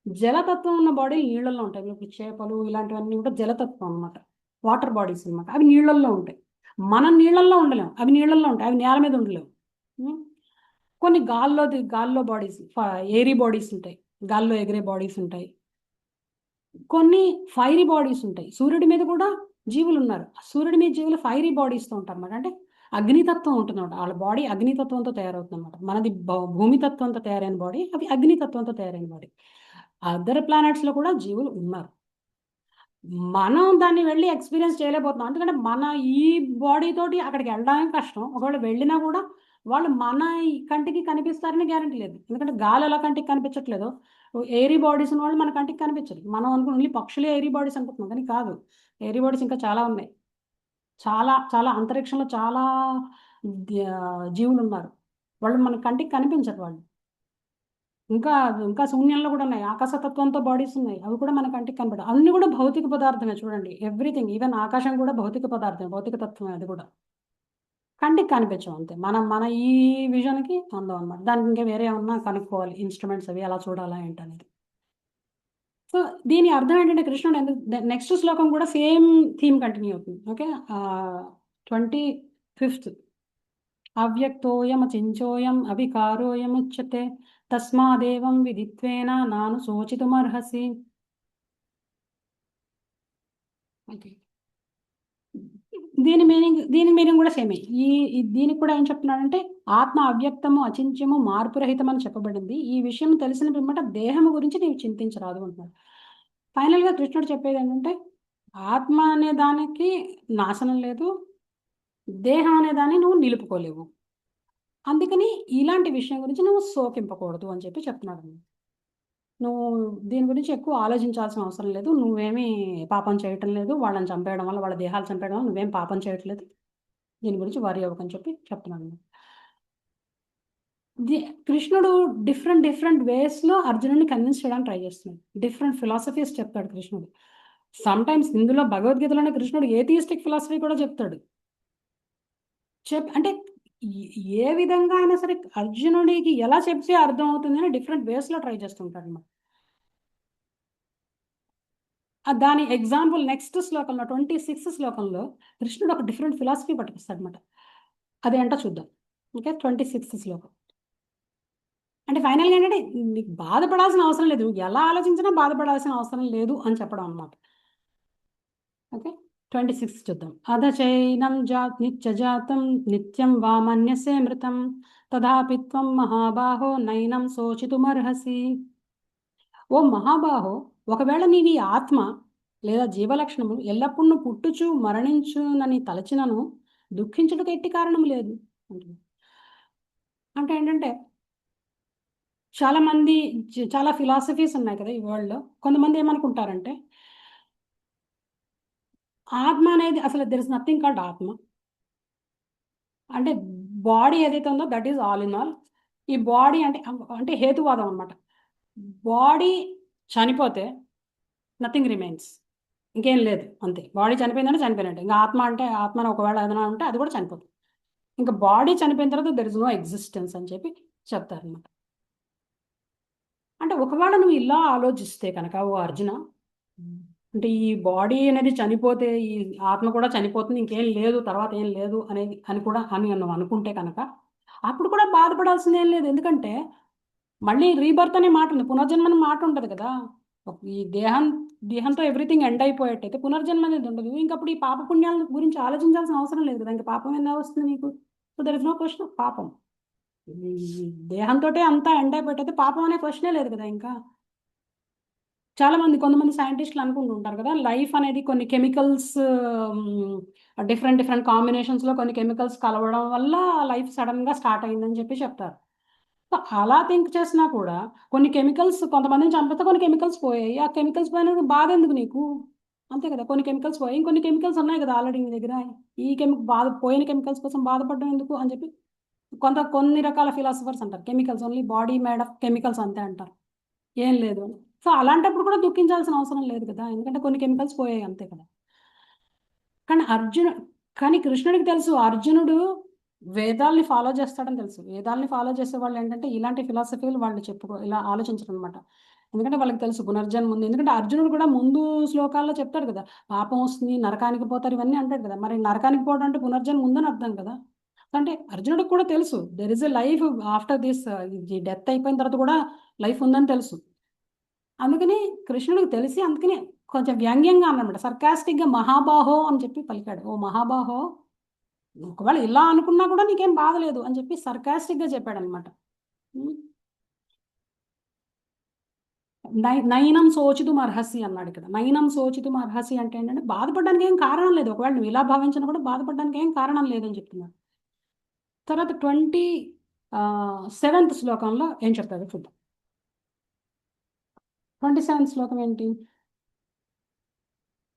జలతత్వం ఉన్న బాడీ నీళ్ళల్లో ఉంటాయి. ఇప్పుడు చేపలు ఇలాంటివన్నీ కూడా జలతత్వం అనమాట, వాటర్ బాడీస్ అనమాట. అవి నీళ్ళల్లో ఉంటాయి. మనం నీళ్ళల్లో ఉండలేము, అవి నీళ్ళల్లో ఉంటాయి. అవి నేల మీద ఉండలేము. కొన్ని గాల్లో బాడీస్, ఏరీ బాడీస్ ఉంటాయి, గాల్లో ఎగిరే బాడీస్ ఉంటాయి. కొన్ని ఫైరీ బాడీస్ ఉంటాయి. సూర్యుడి మీద కూడా జీవులు ఉన్నారు. సూర్యుడి మీద జీవులు ఫైరీ బాడీస్తో ఉంటారు అన్నమాట. అంటే అగ్నితత్వం ఉంటుంది అనమాట. వాళ్ళ బాడీ అగ్నితత్వంతో తయారవుతుంది అనమాట. మనది భూమి తత్వంతో తయారైన బాడీ, అవి అగ్నితత్వంతో తయారైన బాడీ. అదర్ ప్లానెట్స్లో కూడా జీవులు ఉన్నారు. మనం దాన్ని వెళ్ళి ఎక్స్పీరియన్స్ చేయలేకపోతున్నాం. ఎందుకంటే మన ఈ బాడీ తోటి అక్కడికి వెళ్ళడానికి కష్టం. ఒకవేళ వెళ్ళినా కూడా వాళ్ళు మన కంటికి కనిపిస్తారని గ్యారంటీ లేదు. ఎందుకంటే గాలి ఎలా కంటికి కనిపించట్లేదు, ఎయిరీ బాడీస్ ఉన్న వాళ్ళు మన కంటికి కనిపించదు. మనం అనుకున్న ఓన్లీ పక్షులే ఎయిరీ బాడీస్ అనుకుంటున్నాం, కానీ కాదు. ఎయిరీ బాడీస్ ఇంకా చాలా ఉన్నాయి. చాలా చాలా అంతరిక్షంలో చాలా జీవులు ఉన్నారు. వాళ్ళు మన కంటికి కనిపించరు. వాళ్ళు ఇంకా శూన్యంలో కూడా ఉన్నాయి. ఆకాశతత్వంతో బాడీస్ ఉన్నాయి, అవి కూడా మన కంటికి కనపడవు. అన్ని కూడా భౌతిక పదార్థమే. చూడండి, ఎవ్రీథింగ్, ఈవెన్ ఆకాశం కూడా భౌతిక పదార్థమే, భౌతిక తత్వమే. అది కూడా కంటికి కనిపించవు అంతే. మన ఈ విజన్కి అందం అనమాట. దానికి ఇంకా వేరే ఏమన్నా కనుక్కోవాలి, ఇన్స్ట్రుమెంట్స్ అవి అలా చూడాలా ఏంటనేది. సో దీని అర్థం ఏంటంటే కృష్ణుడు నెక్స్ట్ శ్లోకం కూడా సేమ్ థీమ్ కంటిన్యూ అవుతుంది. Okay, 25th. అవ్యక్తోయమచించోయం అవికారోయముచ్యతే తస్మాదేవం విదిత్వేన నాను శోచితుమర్హసి. దీని మీనింగ్ కూడా సేమే. దీనికి కూడా ఏం చెప్తున్నాడంటే ఆత్మ అవ్యక్తము, అచింత్యము, మార్పురహితం అని చెప్పబడింది. ఈ విషయం తెలిసిన పిమ్మట దేహము గురించి నీవు చింతించరాదు అంటున్నాడు. ఫైనల్ గా కృష్ణుడు చెప్పేది ఏంటంటే ఆత్మ అనే దానికి నాశనం లేదు, దేహం అనే దాన్ని నువ్వు నిలుపుకోలేవు. అందుకని ఇలాంటి విషయం గురించి నువ్వు శోకింపకూడదు అని చెప్పి చెప్తున్నాడు. నువ్వు దీని గురించి ఎక్కువ ఆలోచించాల్సిన అవసరం లేదు. నువ్వేమీ పాపం చేయటం లేదు. వాళ్ళని చంపేయడం వల్ల, వాళ్ళ దేహాలు చంపేయడం వల్ల నువ్వేం పాపం చేయట్లేదు. దీని గురించి వరి అవ్వకని చెప్పి చెప్తున్నాను. కృష్ణుడు డిఫరెంట్ వేస్లో అర్జునుడిని కన్విన్స్ చేయడానికి ట్రై చేస్తున్నాడు. డిఫరెంట్ ఫిలాసఫీస్ చెప్తాడు కృష్ణుడు. సమ్ టైమ్స్ ఇందులో భగవద్గీతలోనే కృష్ణుడు ఏథియిస్టిక్ ఫిలాసఫీ కూడా చెప్తాడు. అంటే ఏ విధంగా అయినా సరే అర్జునుడికి ఎలా చెప్తే అర్థం అవుతుంది అని డిఫరెంట్ వేస్లో ట్రై చేస్తుంటాడు అన్నమాట. దాని ఎగ్జాంపుల్ నెక్స్ట్ శ్లోకంలో 26th శ్లోకంలో కృష్ణుడు ఒక డిఫరెంట్ ఫిలాసఫీ పట్టుకొస్తాడు అనమాట. అదేంటో చూద్దాం. ఓకే, 26th శ్లోకం. అంటే ఫైనల్గా ఏంటంటే నీకు బాధపడాల్సిన అవసరం లేదు, నువ్వు ఎలా ఆలోచించినా బాధపడాల్సిన అవసరం లేదు అని చెప్పడం అనమాట. ఓకే, 26 చూద్దాం. అధచైనం నిత్యజాతం నిత్యం వా మన్యసే మృతం తథాపి త్వం మహాబాహో నైనం శోచితుమర్హసి. ఓ మహాబాహో, ఒకవేళ నీవి ఆత్మ లేదా జీవలక్షణము ఎల్లప్పుడూ పుట్టుచు మరణించునని తలచినను దుఃఖించుటకు ఎట్టి కారణం లేదు అంటున్నాడు. అంటే ఏంటంటే చాలా ఫిలాసఫీస్ ఉన్నాయి కదా ఈ వరల్డ్లో. కొంతమంది ఏమనుకుంటారంటే ఆత్మ అనేది అసలు దెర్ ఇస్ నథింగ్ కాల్డ్ ఆత్మ. అంటే బాడీ ఏదైతే ఉందో that is all in all. ఈ బాడీ అంటే హేతువాదం అనమాట. బాడీ చనిపోతే నథింగ్ రిమైన్స్, ఇంకేం లేదు, అంతే. బాడీ చనిపోయిందంటే చనిపోయినట్టు. ఇంకా ఆత్మ ఒకవేళ ఏదైనా ఉంటే అది కూడా చనిపోతుంది. ఇంకా బాడీ చనిపోయిన తర్వాత దెర్ ఇస్ నో ఎగ్జిస్టెన్స్ అని చెప్పి చెప్తారనమాట. అంటే ఒకవేళ నువ్వు ఇలా ఆలోచిస్తే కనుక ఓ అర్జున, అంటే ఈ బాడీ అనేది చనిపోతే ఈ ఆత్మ కూడా చనిపోతుంది, ఇంకేం లేదు, తర్వాత ఏం లేదు అని నువ్వు అనుకుంటే కనుక అప్పుడు కూడా బాధపడాల్సింది ఏం లేదు. ఎందుకంటే మళ్ళీ రీబర్త్ అనే మాట ఉంది, పునర్జన్మ అనే మాట ఉంటుంది కదా. ఈ దేహంతో ఎవ్రీథింగ్ ఎండ్ అయిపోయేట్టయితే పునర్జన్మ అనేది ఉండదు. ఇంకప్పుడు ఈ పాప పుణ్యాల గురించి ఆలోచించాల్సిన అవసరం లేదు కదా. ఇంకా పాపం ఎలా వస్తుంది నీకు? So there is no question of పాపం. దేహంతో అంతా ఎండ్ అయిపోయేట్టయితే పాపం అనే క్వశ్చనే లేదు కదా. ఇంకా కొంతమంది సైంటిస్టులు అనుకుంటుంటారు కదా, లైఫ్ అనేది కొన్ని కెమికల్స్, డిఫరెంట్ కాంబినేషన్స్లో కొన్ని కెమికల్స్ కలవడం వల్ల లైఫ్ సడన్గా స్టార్ట్ అయిందని చెప్పి చెప్తారు. సో అలా థింక్ చేసినా కూడా కొన్ని కెమికల్స్ కొంతమందిని చంపితే కొన్ని కెమికల్స్ పోయాయి. ఆ కెమికల్స్ పోయిన బాధ ఎందుకు నీకు? అంతే కదా, కొన్ని కెమికల్స్ పోయాయి, ఇంకొన్ని కెమికల్స్ ఉన్నాయి కదా ఆల్రెడీ నీ దగ్గర. ఈ పోయిన కెమికల్స్ కోసం బాధపడడం ఎందుకు అని చెప్పి కొన్ని రకాల ఫిలాసఫర్స్ అంటారు. Chemicals only body made of chemicals అంతే అంటారు, ఏం లేదు అని. సో అలాంటప్పుడు కూడా దుఃఖించాల్సిన అవసరం లేదు కదా, ఎందుకంటే కొన్ని కెమికల్స్ పోయాయి అంతే కదా. కానీ కృష్ణుడికి తెలుసు అర్జునుడు వేదాల్ని ఫాలో చేస్తాడని తెలుసు. వేదాల్ని ఫాలో చేసే వాళ్ళు ఏంటంటే ఇలాంటి ఫిలాసఫీలు వాళ్ళు ఇలా ఆలోచించడం అనమాట. ఎందుకంటే వాళ్ళకి తెలుసు పునర్జన్మ ఉంది. ఎందుకంటే అర్జునుడు కూడా ముందు శ్లోకాల్లో చెప్తాడు కదా, పాపం వస్తుంది, నరకానికి పోతారు, ఇవన్నీ అంటాడు కదా. మరి నరకానికి పోవడం అంటే పునర్జన్మ ఉందని అర్థం కదా. అంటే అర్జునుడికి కూడా తెలుసు there is a life after this, death అయిపోయిన తర్వాత కూడా లైఫ్ ఉందని తెలుసు. అందుకని కృష్ణుడికి తెలిసి అందుకని కొంచెం వ్యంగ్యంగా అన్నమాట, సర్కాస్టిక్గా మహాబాహో అని చెప్పి పలికాడు. ఓ మహాబాహో, ఒకవేళ ఇలా అనుకున్నా కూడా నీకేం బాధ లేదు అని చెప్పి సర్కాస్టిక్గా చెప్పాడు అనమాట. నైనం శోచితుం అర్హసి అన్నాడు ఇక్కడ. నైనం శోచితుం అర్హసి అంటే ఏంటంటే బాధపడడానికి ఏం కారణం లేదు. ఒకవేళ నువ్వు ఇలా భావించినా కూడా బాధపడడానికి ఏం కారణం లేదని చెప్తున్నాడు. తర్వాత 27th శ్లోకంలో ఏం చెప్తాడు చూద్దాం. 27th శ్లోకం ఏంటి?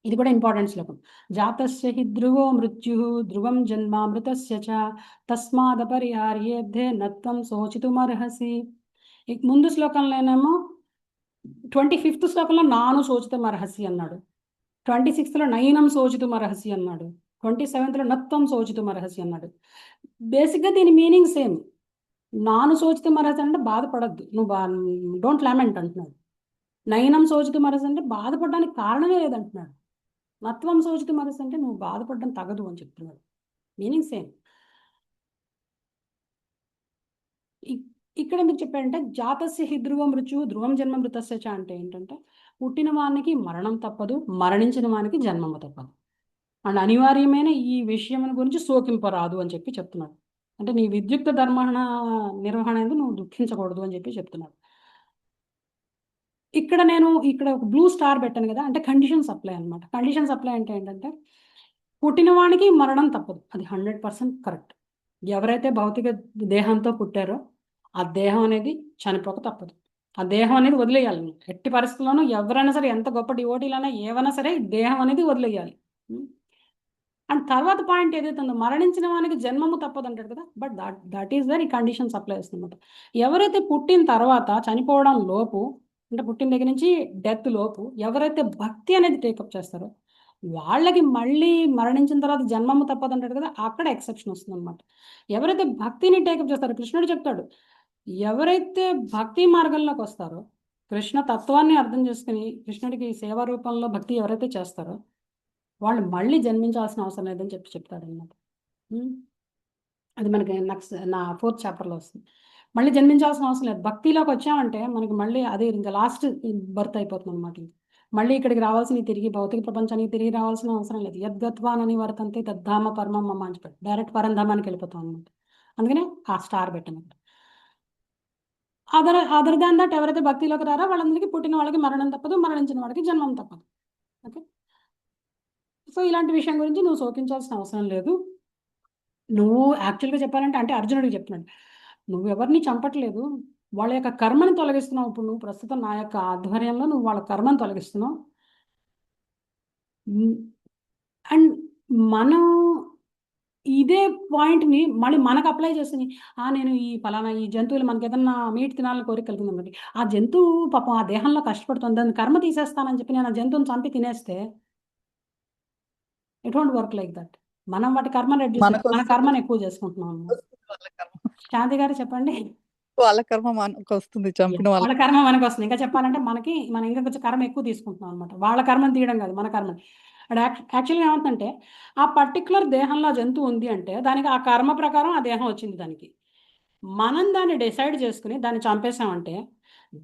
ఇది కూడా ఇంపార్టెంట్ శ్లోకం. జాతస్య హి ధ్రువో మృత్యు ధ్రువం జన్మామృతస్య చ తస్మాదపరిహార్యేద్ధే నత్వం శోచితుమర్హసి. ముందు శ్లోకంలోనేమో 25th శ్లోకంలో నాను శోచితుమర్హసి అన్నాడు, 26th నైనం శోచితుమర్హసి అన్నాడు, 27th నత్వం శోచితుమర్హసి అన్నాడు. బేసిక్గా దీని మీనింగ్ సేమ్. నాను శోచితుమర్హసి అంటే బాధపడద్దు, నువ్వు డోంట్ లామెంట్ అంటున్నాడు. నైనం శోచితుమర్హసి అంటే బాధపడడానికి కారణమే లేదంటున్నాడు. నత్వం శోచితుమర్హసి అంటే నువ్వు బాధపడడం తగదు అని చెప్తున్నాడు. Meaning same. ఇక్కడ ఎందుకు చెప్పాడంటే జాతస్య హి ధ్రువ మృత్యు ధ్రువం జన్మ మృతస్య చ అంటే ఏంటంటే పుట్టిన వానికి మరణం తప్పదు, మరణించిన వానికి జన్మము తప్పదు. అండ్ అనివార్యమైన ఈ విషయం గురించి శోకింపరాదు అని చెప్పి చెప్తున్నాడు. అంటే నీ విద్యుక్త నిర్వహణ ఎందుకు నువ్వు దుఃఖించకూడదు అని చెప్పి చెప్తున్నాడు. ఇక్కడ ఒక బ్లూ స్టార్ పెట్టాను కదా, అంటే కండిషన్స్ అప్లై అనమాట. కండిషన్స్ అప్లై అంటే ఏంటంటే పుట్టిన వానికి మరణం తప్పదు, అది 100% కరెక్ట్. ఎవరైతే భౌతిక దేహంతో పుట్టారో ఆ దేహం అనేది చనిపోక తప్పదు. ఆ దేహం అనేది వదిలేయాలి. నువ్వు ఎట్టి పరిస్థితుల్లోనూ ఎవరైనా సరే, ఎంత గొప్ప డివోటీలైనా ఏవైనా సరే, ఈ దేహం అనేది వదిలేయాలి. అండ్ తర్వాత పాయింట్ ఏదైతే ఉందో, మరణించిన వానికి జన్మము తప్పదు అంటాడు కదా, బట్ దట్ ఈస్ దర్ ఈ కండిషన్స్ అప్లై చేస్తుందన్నమాట. ఎవరైతే పుట్టిన తర్వాత చనిపోవడం లోపు, అంటే పుట్టిన దగ్గర నుంచి డెత్ లోపు ఎవరైతే భక్తి అనేది టేకప్ చేస్తారో వాళ్ళకి మళ్ళీ మరణించిన తర్వాత జన్మము తప్పదు అంటాడు కదా, అక్కడ ఎక్సెప్షన్ వస్తుంది అనమాట. ఎవరైతే భక్తిని టేకప్ చేస్తారో, కృష్ణుడు చెప్తాడు, ఎవరైతే భక్తి మార్గంలోకి వస్తారో, కృష్ణ తత్వాన్ని అర్థం చేసుకుని కృష్ణుడికి సేవా రూపంలో భక్తి ఎవరైతే చేస్తారో వాళ్ళు మళ్ళీ జన్మించాల్సిన అవసరం లేదని చెప్పి చెప్తాడు అనమాట. అది మనకి నెక్స్ట్ నా 4th చాప్టర్లో వస్తుంది. మళ్ళీ జన్మించాల్సిన అవసరం లేదు. భక్తిలోకి వచ్చామంటే మనకి మళ్ళీ అదే ఇంకా లాస్ట్ బర్త్ అయిపోతుంది అనమాట. మళ్ళీ ఇక్కడికి రావాల్సిన, తిరిగి భౌతిక ప్రపంచానికి తిరిగి రావాల్సిన అవసరం లేదు. యద్గత్వానని వర్తంతే తద్ధామ పరమం మమ అని చెప్పాడు. డైరెక్ట్ పరంధామానికి వెళ్ళిపోతాం అనమాట. అందుకనే ఆ స్టార్ పెట్టాను. అదర్ దాన్ దట్ ఎవరైతే భక్తిలోకి రారో వాళ్ళందరికీ పుట్టిన వాళ్ళకి మరణం తప్పదు, మరణించిన వాళ్ళకి జన్మం తప్పదు. ఓకే, సో ఇలాంటి విషయం గురించి నువ్వు శోకించాల్సిన అవసరం లేదు. నువ్వు యాక్చువల్గా చెప్పాలంటే, అంటే అర్జునుడికి చెప్తున్నాడు, నువ్వు ఎవరిని చంపట్లేదు, వాళ్ళ యొక్క కర్మని తొలగిస్తున్నావు. ఇప్పుడు నువ్వు ప్రస్తుతం నా యొక్క ఆధ్వర్యంలో నువ్వు వాళ్ళ కర్మని తొలగిస్తున్నావు. అండ్ మనం ఇదే పాయింట్ని మళ్ళీ మనకు అప్లై చేస్తుంది. నేను ఈ ఫలానా ఈ జంతువులు మనకి ఏదన్నా మీట్ తినాలని కోరిక కలిగిందండి, ఆ జంతువు పాపం ఆ దేహంలో కష్టపడుతుంది, దాని కర్మ తీసేస్తానని చెప్పి నేను ఆ జంతువుని చంపి తినేస్తే it won't work like that. మనం వాటి కర్మని రెడ్యూస్ మనకు మన కర్మని ఎక్కువ చేసుకుంటున్నాం. వాళ్ళ కర్మ శాంతి గారు చెప్పండి. వాళ్ళ కర్మ మనకు వస్తుంది, చంపిన వాళ్ళ వాళ్ళ కర్మ మనకు వస్తుంది. ఇంకా చెప్పాలంటే మనం ఇంకా కొంచెం కర్మ ఎక్కువ తీసుకుంటున్నాం అనమాట. వాళ్ళ కర్మని తీయడం కాదు, మన కర్మని. అండ్ యాక్చువల్గా ఏమవుతుందంటే, ఆ పర్టికులర్ దేహంలో జంతువు ఉంది అంటే దానికి ఆ కర్మ ప్రకారం ఆ దేహం వచ్చింది దానికి. మనం దాన్ని డిసైడ్ చేసుకుని దాన్ని చంపేసామంటే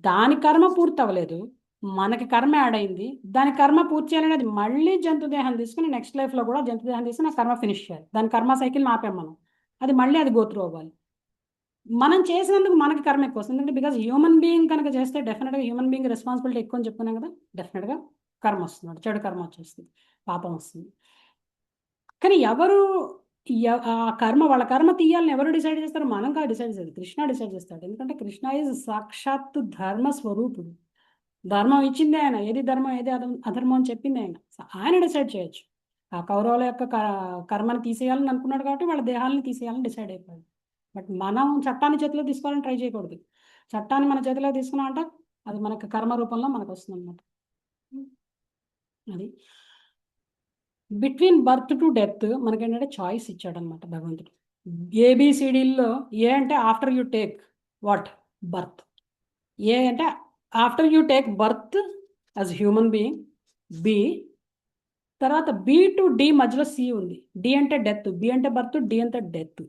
దాని కర్మ పూర్తి అవ్వలేదు, మనకి కర్మ యాడ్ అయింది. దాని కర్మ పూర్తి చేయాలనేది మళ్ళీ జంతు దేహం తీసుకుని నెక్స్ట్ లైఫ్లో కూడా జంతు దేహం తీసుకుని ఆ కర్మ ఫినిష్ చేయాలి. దాని కర్మ సైకిల్ ఆపాం మనం, అది మళ్ళీ అది గోత్రు అవ్వాలి. మనం చేసినందుకు మనకి కర్మ ఎక్కువ వస్తుంది. ఎందుకంటే బికాజ్ హ్యూమన్ బీయింగ్ కనుక చేస్తే డెఫినెట్గా హ్యూమన్ బీయింగ్ రెస్పాన్సిబిలిటీ ఎక్కువ అని చెప్పుకున్నాం కదా, డెఫినెట్గా కర్మ వస్తుంది, చెడు కర్మ వచ్చేస్తుంది, పాపం వస్తుంది. కానీ ఆ కర్మ, వాళ్ళ కర్మ తీయాలని ఎవరు డిసైడ్ చేస్తారు? మనం కాదు డిసైడ్ చేస్తారు, కృష్ణ డిసైడ్ చేస్తాడు. ఎందుకంటే కృష్ణ ఈజ్ సాక్షాత్తు ధర్మ స్వరూపుడు. ధర్మం ఇచ్చింది ఆయన, ఏది ధర్మం ఏది అధర్మం అని చెప్పింది ఆయన. ఆయన డిసైడ్ చేయొచ్చు. ఆ కౌరవుల యొక్క కర్మని తీసేయాలని అనుకున్నాడు కాబట్టి వాళ్ళ దేహాలను తీసేయాలని డిసైడ్ అయిపోయాడు. బట్ మనం చట్టాన్ని చేతిలో తీసుకోవాలని ట్రై చేయకూడదు. చట్టాన్ని మన చేతిలో తీసుకున్నాం అంటే అది మనకు కర్మ రూపంలో మనకు వస్తుంది అనమాట. అది బిట్వీన్ బర్త్ టు డెత్ మనకేంటంటే చాయిస్ ఇచ్చాడు అనమాట భగవంతుడు. ఏబిసిడీల్లో ఏ అంటే after you take what birth, A అంటే after you take birth as human being, B తర్వాత బి టు డి మధ్యలో సి ఉంది. డి అంటే డెత్, బి అంటే బర్త్, డి అంటే డెత్,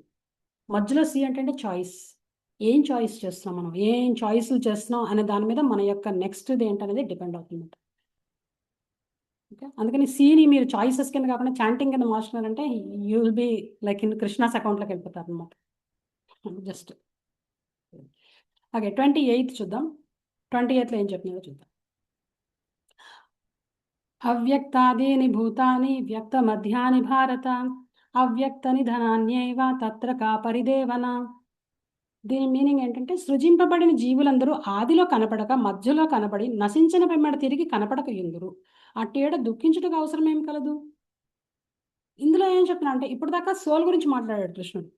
మధ్యలో సి అంటే చాయిస్. ఏం చాయిస్ చేస్తున్నాం మనం, ఏం చాయిస్లు చేస్తున్నాం అనే దాని మీద మన యొక్క నెక్స్ట్ది ఏంటనేది డిపెండ్ అవుతుంది. ఓకే, అందుకని సిని మీరు చాయిసెస్ కింద కాకుండా చాంటింగ్ కింద మార్చుకున్నారంటే you will be like in Krishna's అకౌంట్లోకి వెళ్ళిపోతారు అనమాట. జస్ట్ ఓకే, 28th చూద్దాం. 28లో ఏం చెప్తున్నారో చూద్దాం. అవ్యక్తాదీని భూతాని వ్యక్త మధ్యాని భారత అవ్యక్త నిధనాన్యైవ తత్ర కా పరిదేవన. దీని మీనింగ్ ఏంటంటే, సృజింపబడిన జీవులందరూ ఆదిలో కనపడక మధ్యలో కనపడి నశించిన పిమ్మట తిరిగి కనపడక ఎందురు, అట్టేడ దుఃఖించుటకు అవసరం ఏం కలదు. ఇందులో ఏం చెప్తున్నా అంటే, ఇప్పుడు దాకా సోల్ గురించి మాట్లాడాడు కృష్ణుడు,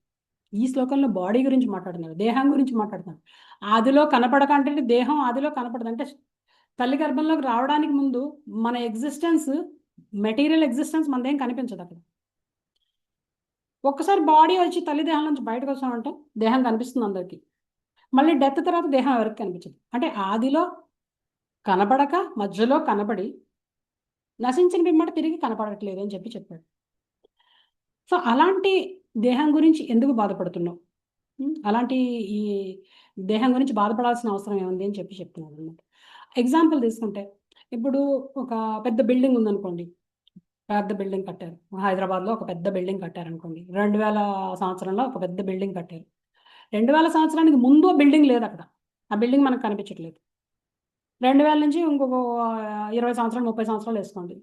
ఈ శ్లోకంలో బాడీ గురించి మాట్లాడుతున్నాడు, దేహం గురించి మాట్లాడుతున్నాడు. ఆదిలో కనపడక అంటే దేహం ఆదిలో కనపడదు అంటే తల్లి గర్భంలోకి రావడానికి ముందు మన ఎగ్జిస్టెన్స్, మెటీరియల్ ఎగ్జిస్టెన్స్ మనదేం కనిపించదు అక్కడ. ఒక్కసారి బాడీ వచ్చి తల్లి దేహం నుంచి బయటకు వచ్చామంటే దేహం కనిపిస్తుంది అందరికీ. మళ్ళీ డెత్ తర్వాత దేహం ఎవరికి కనిపించదు. అంటే ఆదిలో కనపడక మధ్యలో కనపడి నశించిన పిమ్మట తిరిగి కనపడట్లేదు అని చెప్పాడు. సో అలాంటి దేహం గురించి ఎందుకు బాధపడుతున్నావు, అలాంటి ఈ దేహం గురించి బాధపడాల్సిన అవసరం ఏముంది అని చెప్తున్నాను అనమాట. ఎగ్జాంపుల్ తీసుకుంటే, ఇప్పుడు ఒక పెద్ద బిల్డింగ్ ఉందనుకోండి, పెద్ద బిల్డింగ్ కట్టారు. హైదరాబాద్లో ఒక పెద్ద బిల్డింగ్ కట్టారు అనుకోండి. 2000 సంవత్సరంలో ఒక పెద్ద బిల్డింగ్ కట్టారు. 2000 సంవత్సరానికి ముందు బిల్డింగ్ లేదు అక్కడ. ఆ బిల్డింగ్ మనకు కనిపించట్లేదు. 2000 నుంచి ఇంకొక 20 సంవత్సరాలు 30 సంవత్సరాలు వేసుకోండి,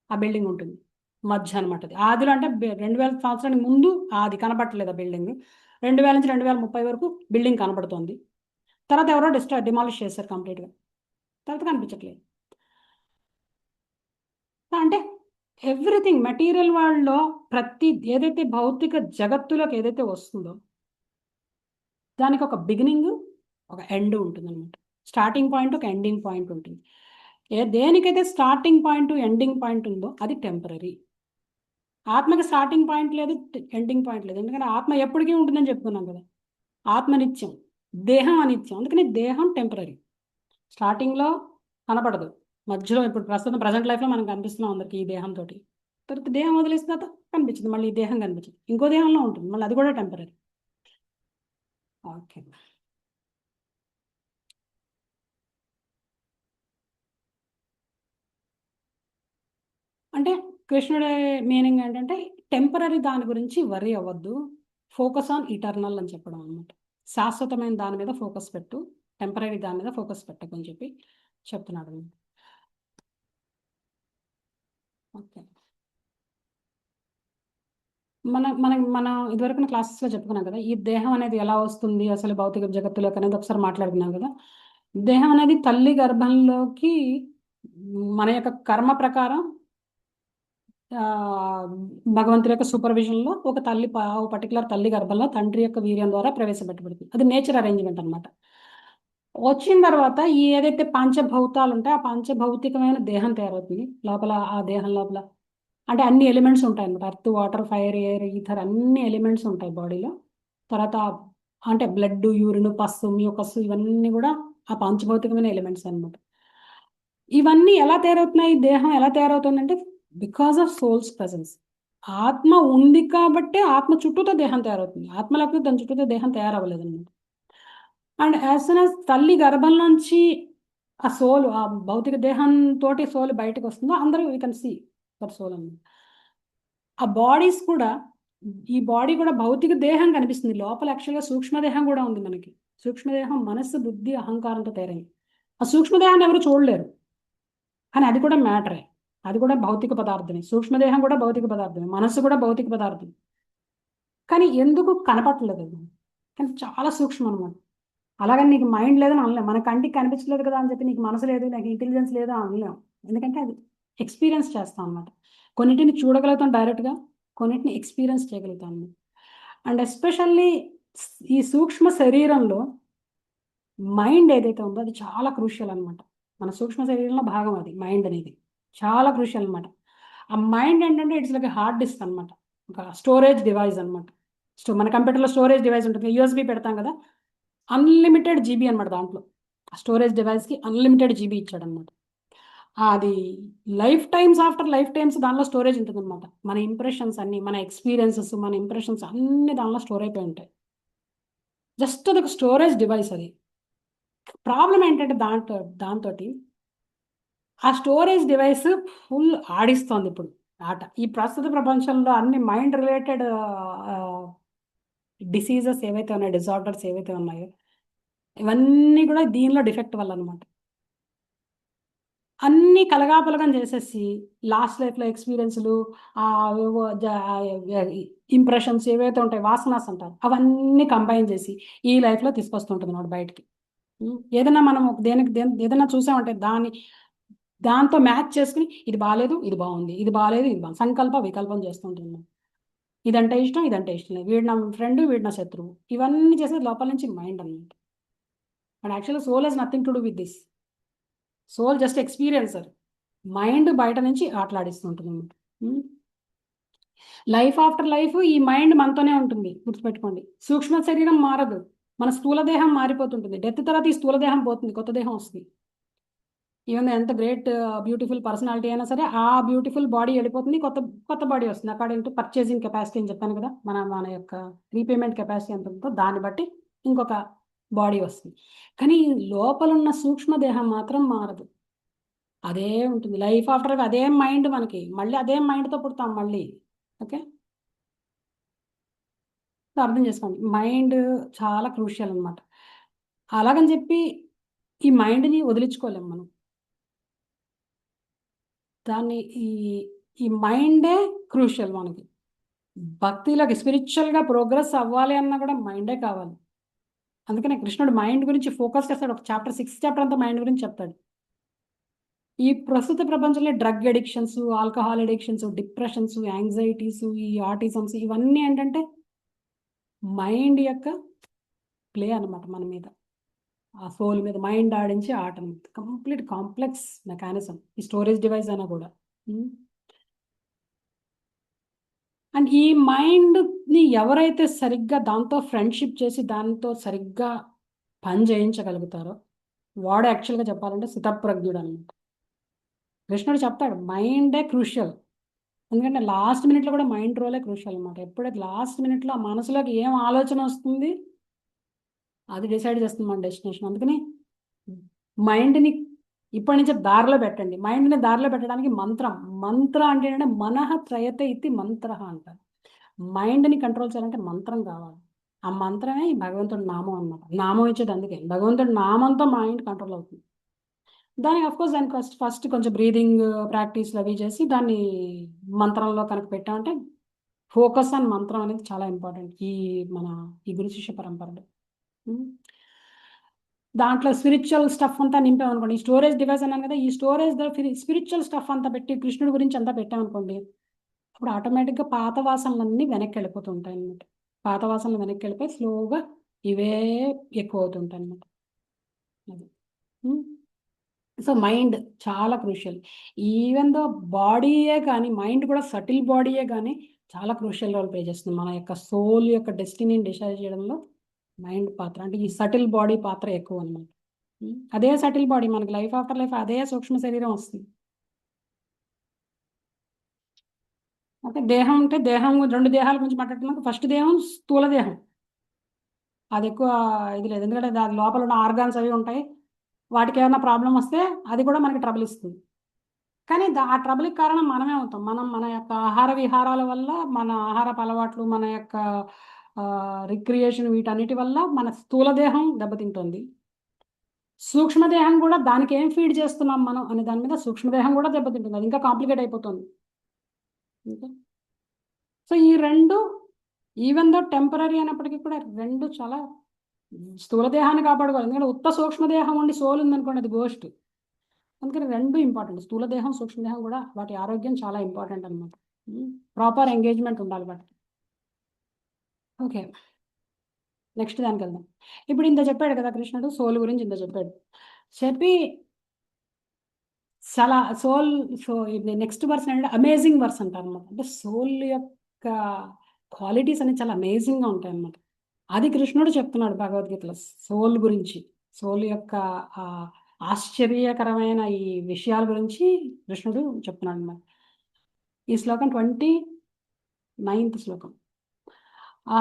ఆ బిల్డింగ్ ఉంటుంది మధ్య అనమాట. అది ఆదిలో అంటే 2000 సంవత్సరానికి ముందు అది కనపడట్లేదు ఆ బిల్డింగ్. 2000 నుంచి 2030 వరకు బిల్డింగ్ కనపడుతుంది. తర్వాత ఎవరో డిమాలిష్ చేశారు కంప్లీట్గా. తర్వాత కనిపించట్లేదు. అంటే ఎవ్రీథింగ్ మెటీరియల్ వరల్డ్లో ప్రతి ఏదైతే భౌతిక జగత్తులోకి ఏదైతే వస్తుందో దానికి ఒక బిగినింగ్, ఒక ఎండ్ ఉంటుంది అనమాట. స్టార్టింగ్ పాయింట్, ఒక ఎండింగ్ పాయింట్ ఉంటుంది. దేనికైతే స్టార్టింగ్ పాయింట్ ఎండింగ్ పాయింట్ ఉందో అది టెంపరీ. ఆత్మకి స్టార్టింగ్ పాయింట్ లేదు, ఎండింగ్ పాయింట్ లేదు. ఎందుకంటే ఆత్మ ఎప్పటికీ ఉంటుందని చెప్పుకున్నాం కదా. ఆత్మ నిత్యం, దేహం అనిత్యం. అందుకని దేహం టెంపరీ. స్టార్టింగ్లో కనపడదు, మధ్యలో ఇప్పుడు ప్రజెంట్ లైఫ్లో మనం కనిపిస్తున్నాం అందరికి ఈ దేహంతో. తర్వాత దేహం వదిలేసిన తర్వాత కనిపించింది, మళ్ళీ ఈ దేహం కనిపించింది, ఇంకో దేహంలో ఉంటుంది, మళ్ళీ అది కూడా టెంపరీ. ఓకే, అంటే కృష్ణుడి మీనింగ్ ఏంటంటే టెంపరీ దాని గురించి వరి అవ్వద్దు, ఫోకస్ ఆన్ ఇటర్నల్ అని చెప్పడం అనమాట. శాశ్వతమైన దాని మీద ఫోకస్ పెట్టు, టెంపరీ దాని మీద ఫోకస్ పెట్టకని చెప్పి చెప్తున్నాడు. ఓకే, మనం ఇదివరకు క్లాసెస్లో చెప్పుకున్నాం కదా, ఈ దేహం అనేది ఎలా వస్తుంది అసలు భౌతిక జగత్తులోకి అనేది ఒకసారి మాట్లాడుకున్నాం కదా. దేహం అనేది తల్లి గర్భంలోకి మన యొక్క కర్మ ప్రకారం భగవంతుడి యొక్క సూపర్విజన్లో ఒక పర్టికులర్ తల్లి గర్భంలో తండ్రి యొక్క వీర్యం ద్వారా ప్రవేశపెట్టబడుతుంది. అది నేచర్ అరేంజ్మెంట్ అనమాట. వచ్చిన తర్వాత ఈ ఏదైతే పంచభౌతాలు ఉంటాయో ఆ పంచభౌతికమైన దేహం తయారవుతుంది. లోపల ఆ దేహం లోపల అంటే అన్ని ఎలిమెంట్స్ ఉంటాయి అనమాట. Earth, water, fire, air, ether అన్ని ఎలిమెంట్స్ ఉంటాయి బాడీలో. తర్వాత అంటే బ్లడ్, యూరిన్, పస్సు, మ్యూకస్ ఇవన్నీ కూడా ఆ పంచభౌతికమైన ఎలిమెంట్స్ అనమాట. ఇవన్నీ ఎలా తయారవుతున్నాయి, దేహం ఎలా తయారవుతుందంటే బికాస్ ఆఫ్ సోల్స్ ప్రెసెన్స్. ఆత్మ ఉంది కాబట్టే ఆత్మ చుట్టూతో దేహం తయారవుతుంది. ఆత్మ లేకపోతే దాని చుట్టూతో దేహం తయారవ్వలేదు అనమాట. అండ్ యాజ్ సూన్ యాజ్ తల్లి గర్భం నుంచి ఆ సోల్, ఆ భౌతిక దేహంతో సోల్ బయటకు వస్తుందో అందరూ we can see that soul అన్నమాట. ఆ బాడీస్ కూడా, ఈ బాడీ కూడా భౌతిక దేహం కనిపిస్తుంది, లోపల యాక్చువల్గా సూక్ష్మదేహం కూడా ఉంది మనకి. సూక్ష్మదేహం మనస్సు, బుద్ధి, అహంకారంతో తయారైంది. ఆ సూక్ష్మదేహాన్ని ఎవరు చూడలేరు, కానీ అది కూడా మ్యాటరే, అది కూడా భౌతిక పదార్థమే. సూక్ష్మదేహం కూడా భౌతిక పదార్థమే, మనస్సు కూడా భౌతిక పదార్థం. కానీ ఎందుకు కనపట్టలేదు అది, కానీ చాలా సూక్ష్మం అనమాట. అలాగని నీకు మైండ్ లేదని అనలేం, మన కంటికి కనిపించలేదు కదా అని చెప్పి నీకు మనసు లేదు, నాకు ఇంటెలిజెన్స్ లేదు అనలేం. ఎందుకంటే అది ఎక్స్పీరియన్స్ చేస్తాం అనమాట. కొన్నిటిని చూడగలుగుతాం డైరెక్ట్గా, కొన్నిటిని ఎక్స్పీరియన్స్ చేయగలుగుతాం. అండ్ ఎస్పెషల్లీ ఈ సూక్ష్మ శరీరంలో మైండ్ ఏదైతే ఉందో అది చాలా క్రూషియల్ అనమాట. మన సూక్ష్మ శరీరంలో భాగం అది మైండ్ అనేది, చాలా క్రూషియల్ అనమాట. ఆ మైండ్ ఏంటంటే ఇట్స్ లైక్ హార్డ్ డిస్క్ అనమాట, ఒక స్టోరేజ్ డివైస్ అనమాట. మన కంప్యూటర్లో స్టోరేజ్ డివైస్ ఉంటుంది, యూఎస్బీ పెడతాం కదా, అన్లిమిటెడ్ జీబీ అనమాట. దాంట్లో స్టోరేజ్ డివైస్కి అన్లిమిటెడ్ జీబీ ఇచ్చాడు అనమాట. అది life times after life times దానిలో స్టోరేజ్ ఉంటుంది అనమాట. మన ఇంప్రెషన్స్ అన్ని, మన ఎక్స్పీరియన్సెస్, మన ఇంప్రెషన్స్ అన్ని దానిలో స్టోర్ అయిపోయి ఉంటాయి. జస్ట్ అది ఒక స్టోరేజ్ డివైస్. అది ప్రాబ్లం ఏంటంటే దాంతో ఆ స్టోరేజ్ డివైస్ ఫుల్ ఆడిస్తోంది ఇప్పుడు ఆట. ఈ ప్రస్తుత ప్రపంచంలో అన్ని మైండ్ రిలేటెడ్ డిసీజెస్ ఏవైతే ఉన్నాయో, డిజార్డర్స్ ఏవైతే ఉన్నాయో, ఇవన్నీ కూడా దీనిలో డిఫెక్ట్ వల్ల అనమాట. అన్నీ కలగాపులగం చేసేసి లాస్ట్ లైఫ్లో ఎక్స్పీరియన్స్లు, ఇంప్రెషన్స్ ఏవైతే ఉంటాయి, వాసనాస్ అంటారు, అవన్నీ కంబైన్ చేసి ఈ లైఫ్లో తీసుకొస్తుంటుంది అన్నమాట బయటికి. ఏదైనా మనం ఏదైనా చూసామంటే దాంతో మ్యాచ్ చేసుకుని ఇది బాగాలేదు, ఇది బాగుంది, ఇది బాగాలేదు, ఇది బాగుంది, సంకల్ప వికల్పం చేస్తుంటున్నాం. ఇదంటే ఇష్టం, ఇదంటే ఇష్టం లేదు, వీడు నా ఫ్రెండ్, వీడు నా శత్రువు, ఇవన్నీ చేసేది లోపల నుంచి మైండ్ అన్నమాట. అండ్ యాక్చువల్గా soul has nothing to do with this. Soul just experiencer, mind బయట నుంచి ఆటలాడిస్తుంటుంది అన్నమాట. లైఫ్ ఆఫ్టర్ లైఫ్ ఈ మైండ్ మనతోనే ఉంటుంది, గుర్తుపెట్టుకోండి. సూక్ష్మ శరీరం మారదు, మన స్థూల దేహం మారిపోతుంటుంది. డెత్ తర్వాత ఈ స్థూల దేహం పోతుంది, కొత్త దేహం వస్తుంది. ఈవెన్ ఎంత గ్రేట్ బ్యూటిఫుల్ పర్సనాలిటీ అయినా సరే ఆ బ్యూటిఫుల్ బాడీ వెళ్ళిపోతుంది, కొత్త బాడీ వస్తుంది. అకార్డింగ్ టు పర్చేసింగ్ కెపాసిటీ అని చెప్పాను కదా, మన యొక్క రీపేమెంట్ కెపాసిటీ ఎంత ఉంటుందో దాన్ని బట్టి ఇంకొక బాడీ వస్తుంది. కానీ లోపల ఉన్న సూక్ష్మదేహం మాత్రం మారదు. అదే ఉంటుంది లైఫ్ ఆఫ్టర్ లైఫ్, అదే మైండ్ మనకి, మళ్ళీ అదే మైండ్తో పుడతాం మళ్ళీ. ఓకే, అర్థం చేసుకోండి, మైండ్ చాలా క్రూషియల్ అనమాట. అలాగని చెప్పి ఈ మైండ్ని వదిలించుకోలేము మనం. దాన్ని ఈ ఈ మైండే క్రూషియల్ మనకి. భక్తిలోకి స్పిరిచువల్గా ప్రోగ్రెస్ అవ్వాలి అన్నా కూడా మైండే కావాలి. అందుకనే కృష్ణుడు మైండ్ గురించి ఫోకస్ చేస్తాడు. ఒక చాప్టర్ 6 చాప్టర్ అంతా మైండ్ గురించి చెప్తాడు. ఈ ప్రస్తుత ప్రపంచంలో drug addictions, alcohol addictions, depressions, anxieties, ఈ ఆటిజమ్స్ ఇవన్నీ ఏంటంటే మైండ్ యొక్క ప్లే అనమాట మన మీద, ఆ సోల్ మీద మైండ్ ఆడించే ఆట అనమాట. కంప్లీట్ కాంప్లెక్స్ మెకానిజం ఈ స్టోరేజ్ డివైస్ అయినా కూడా. అండ్ ఈ మైండ్ని ఎవరైతే సరిగ్గా దాంతో ఫ్రెండ్షిప్ చేసి దాంతో సరిగ్గా పని చేయించగలుగుతారో వాడు యాక్చువల్గా చెప్పాలంటే స్థితప్రజ్ఞుడు అనమాట. కృష్ణుడు చెప్తాడు మైండే క్రూషియల్, ఎందుకంటే లాస్ట్ మినిట్లో కూడా మైండ్ రోలే క్రూషియల్ అనమాట. ఎప్పుడైతే లాస్ట్ మినిట్లో ఆ మనసులోకి ఏం ఆలోచన వస్తుంది అది డిసైడ్ చేస్తుంది మన డెస్టినేషన్. అందుకని మైండ్ని ఇప్పటి నుంచే దారిలో పెట్టండి. మైండ్ని దారిలో పెట్టడానికి మంత్ర అంటే ఏంటంటే మనః త్రయతే ఇది మంత్ర అంటారు. మైండ్ని కంట్రోల్ చేయాలంటే మంత్రం కావాలి. ఆ మంత్రమే ఈ భగవంతుడి నామం అనమాట. నామం ఇచ్చేది అందుకే, భగవంతుడి నామంతో మైండ్ కంట్రోల్ అవుతుంది. దానికి అఫ్కోర్స్ దానికి ఫస్ట్ కొంచెం బ్రీదింగ్ ప్రాక్టీస్లు అవి చేసి దాన్ని మంత్రంలో కనుక పెట్టామంటే ఫోకస్ ఆన్ మంత్రం అనేది చాలా ఇంపార్టెంట్ ఈ గురు శిష్య పరంపరలో. దాంట్లో స్పిరిచువల్ స్టఫ్ అంతా నింపామనుకోండి, ఈ స్టోరేజ్ డివైస్ అన్నాను కదా, ఈ స్టోరేజ్ స్పిరిచువల్ స్టఫ్ అంతా పెట్టి కృష్ణుడి గురించి అంతా పెట్టామనుకోండి, అప్పుడు ఆటోమేటిక్గా పాత వాసనలన్నీ వెనక్కి వెళ్ళిపోతూ ఉంటాయి అనమాట. పాత వాసనలు వెనక్కి వెళ్ళిపోయి స్లోగా ఇవే ఎక్కువ అవుతుంటాయి అనమాట. అది సో మైండ్ చాలా క్రూషియల్. ఈవెన్ దో బాడీయే కానీ మైండ్ కూడా సటిల్ బాడీయే కానీ చాలా క్రూషియల్ రోల్ ప్లే చేస్తుంది మన యొక్క సోల్ యొక్క డెస్టినీని డిసైడ్ చేయడంలో. మైండ్ పాత్ర అంటే ఈ సటిల్ బాడీ పాత్ర ఎక్కువ అనమాట. అదే సటిల్ బాడీ మనకి లైఫ్ ఆఫ్టర్ లైఫ్ అదే సూక్ష్మ శరీరం వస్తుంది. అంటే దేహం అంటే దేహం 2 దేహాల గురించి మాట్లాడుతున్నాం. ఫస్ట్ దేహం స్థూల దేహం, అది ఎక్కువ ఇది లేదు, ఎందుకంటే దాని లోపల ఉన్న ఆర్గాన్స్ అవి ఉంటాయి. వాటికి ఏమైనా ప్రాబ్లం వస్తే అది కూడా మనకి ట్రబుల్ ఇస్తుంది. కానీ ఆ ట్రబుల్కి కారణం మనమే అవుతాం. మన యొక్క ఆహార విహారాల వల్ల, మన ఆహారపు అలవాట్లు, మన యొక్క రిక్రియేషన్, వీటన్నిటి వల్ల మన స్థూల దేహం దెబ్బతింటుంది. సూక్ష్మదేహం కూడా దానికి ఏం ఫీడ్ చేస్తున్నాం మనం అనే దాని మీద సూక్ష్మదేహం కూడా దెబ్బతింటుంది. అది ఇంకా కాంప్లికేట్ అయిపోతుంది. ఓకే, సో ఈ రెండు ఈవెన్ దో టెంపరీ అయినప్పటికీ కూడా రెండు చాలా స్థూల దేహాన్ని కాపాడుకోవాలి. ఎందుకంటే ఉత్త సూక్ష్మదేహం ఉండి సోల్ ఉందనుకోండి అది గోస్ట్. అందుకని రెండు ఇంపార్టెంట్, స్థూలదేహం సూక్ష్మదేహం కూడా వాటి ఆరోగ్యం చాలా ఇంపార్టెంట్ అనమాట. ప్రాపర్ ఎంగేజ్మెంట్ ఉండాలి వాటికి. ఓకే, నెక్స్ట్ దానికి వెళ్దాం. ఇప్పుడు ఇంత చెప్పాడు కదా కృష్ణుడు సోల్ గురించి, ఇంత చెప్పి చాలా నెక్స్ట్ వర్స్ అంటే అమేజింగ్ వర్స్ అంటారు అనమాట. అంటే సోల్ యొక్క క్వాలిటీస్ అనేవి చాలా అమేజింగ్గా ఉంటాయి అన్నమాట. అది కృష్ణుడు చెప్తున్నాడు భగవద్గీతలో సోల్ గురించి. సోల్ యొక్క ఆశ్చర్యకరమైన ఈ విషయాల గురించి కృష్ణుడు చెప్తున్నాడు అన్నమాట. ఈ శ్లోకం 29th శ్లోకం.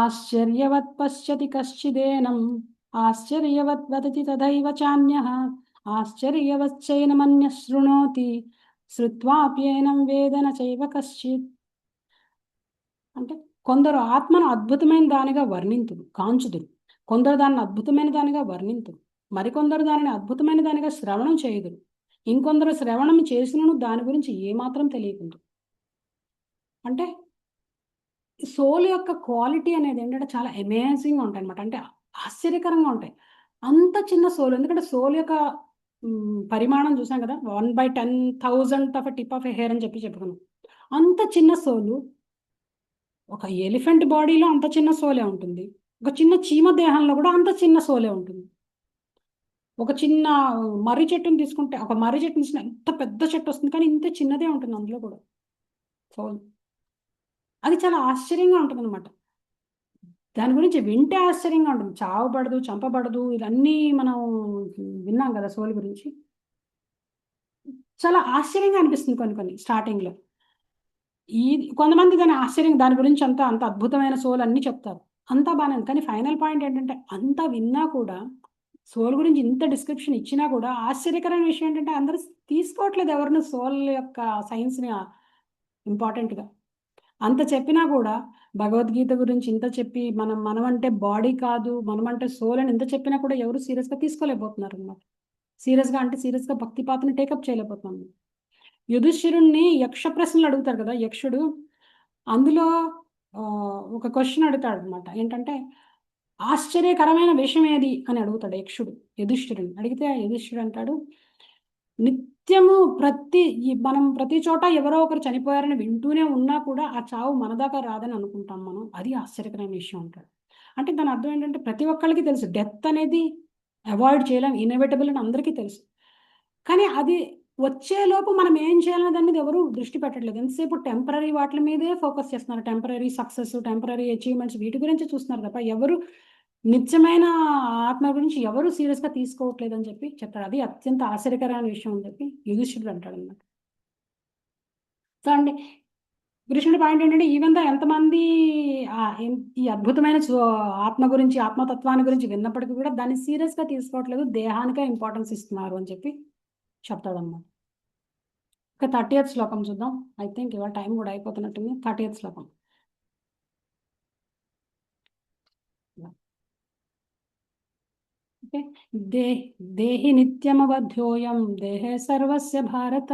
ఆశ్చర్యవత్ పశ్యతి కశ్చిదేనం ఆశ్చర్యవత్ వదతి తదైవ చాన్యః ఆశ్చర్యవచ్చైనమన్యః శృణోతి శ్రుత్వాప్యేనం వేదన చైవ కశ్చిత్. అంటే కొందరు ఆత్మను అద్భుతమైన దానిగా వర్ణింతురు, కాంచుదురు. కొందరు దాన్ని అద్భుతమైన దానిగా వర్ణింతురు, మరికొందరు దానిని అద్భుతమైన దానిగా శ్రవణం చేయుదురు. ఇంకొందరు శ్రవణం చేసినను దాని గురించి ఏమాత్రం తెలియకుందు. అంటే సోల్ యొక్క క్వాలిటీ అనేది ఏంటంటే చాలా అమేజింగ్గా ఉంటాయి అనమాట. అంటే ఆశ్చర్యకరంగా ఉంటాయి. అంత చిన్న సోల్, ఎందుకంటే సోల్ యొక్క పరిమాణం చూసాం కదా, 1/10,000th of tip of a hair అని చెప్పుకున్నాం. అంత చిన్న సోలు ఒక ఎలిఫెంట్ బాడీలో అంత చిన్న సోలే ఉంటుంది, ఒక చిన్న చీమ దేహంలో కూడా అంత చిన్న సోలే ఉంటుంది. ఒక చిన్న మర్రి చెట్టుని తీసుకుంటే, ఒక మర్రి చెట్టుని తీసుకుంటే ఎంత పెద్ద చెట్టు వస్తుంది, కానీ ఇంత చిన్నదే ఉంటుంది అందులో కూడా సోల్. అది చాలా ఆశ్చర్యంగా ఉంటుంది అనమాట. దాని గురించి వింటే ఆశ్చర్యంగా ఉంటుంది. చావబడదు, చంపబడదు, ఇవన్నీ మనం విన్నాం కదా సోల్ గురించి. చాలా ఆశ్చర్యంగా అనిపిస్తుంది కొన్ని స్టార్టింగ్లో. కొంతమంది దాని గురించి అంత అద్భుతమైన సోల్ అన్నీ చెప్తారు, అంతా బాగానే ఉంది. కానీ ఫైనల్ పాయింట్ ఏంటంటే అంతా విన్నా కూడా సోల్ గురించి ఇంత డిస్క్రిప్షన్ ఇచ్చినా కూడా ఆశ్చర్యకరమైన విషయం ఏంటంటే అందరూ తీసుకోవట్లేదు ఎవరిని సోల్ యొక్క సైన్స్ని ఇంపార్టెంట్గా. అంత చెప్పినా కూడా భగవద్గీత గురించి ఇంత చెప్పి మనం అంటే బాడీ కాదు, మనం అంటే సోల్ అని ఇంత చెప్పినా కూడా ఎవరు సీరియస్గా తీసుకోలేకపోతున్నారు అనమాట. సీరియస్గా భక్తిపాతని టేకప్ చేయలేకపోతున్నాను. యుధిష్ఠిరుణ్ణి యక్ష ప్రశ్నలు అడుగుతారు కదా యక్షుడు. అందులో ఒక క్వశ్చన్ అడుగుతాడు అనమాట. ఏంటంటే ఆశ్చర్యకరమైన విషయం ఏది అని అడుగుతాడు యక్షుడు యుధిష్ఠిరుని. అడిగితే యుధిష్ఠిరుడు అంటాడు, నిత్యము మనం ప్రతి చోట ఎవరో ఒకరు చనిపోయారని వింటూనే ఉన్నా కూడా ఆ చావు మన దాకా రాదని అనుకుంటాం మనం. అది ఆశ్చర్యకరమైన విషయం అంటాడు. అంటే దాని అర్థం ఏంటంటే ప్రతి ఒక్కరికి తెలుసు డెత్ అనేది అవాయిడ్ చేయలేం, ఇన్ఎవిటబుల్ అని అందరికీ తెలుసు. కానీ అది వచ్చేలోపు మనం ఏం చేయాలనేది అనేది ఎవరు దృష్టి పెట్టట్లేదు. ఎంతసేపు టెంపరీ వాటి మీదే ఫోకస్ చేస్తున్నారు. టెంపరీ సక్సెస్, టెంపరీ అచీవ్మెంట్స్ వీటి గురించి చూస్తున్నారు తప్ప ఎవరు నిత్యమైన ఆత్మ గురించి ఎవరు సీరియస్గా తీసుకోవట్లేదు అని చెప్పి చెప్తాడు. అది అత్యంత ఆశ్చర్యకరమైన విషయం అని చెప్పి యుధిష్ఠిరుడు అంటాడు అన్నమాట. సో అండి కృష్ణుడి పాయింట్ ఏంటంటే ఈవెన్ దా ఎంతమంది ఈ అద్భుతమైన ఆత్మ గురించి ఆత్మతత్వాన్ని గురించి విన్నప్పటికీ కూడా దాన్ని సీరియస్గా తీసుకోవట్లేదు, దేహానికే ఇంపార్టెన్స్ ఇస్తున్నారు అని చెప్పి చెప్తాడన్నమాట. ఒక 30th శ్లోకం చూద్దాం. ఐ థింక్ ఇవాళ టైం కూడా అయిపోతున్నట్టుంది. 30th శ్లోకం. దేహి నిత్యమవధ్యోయం దేహే సర్వస్య భారత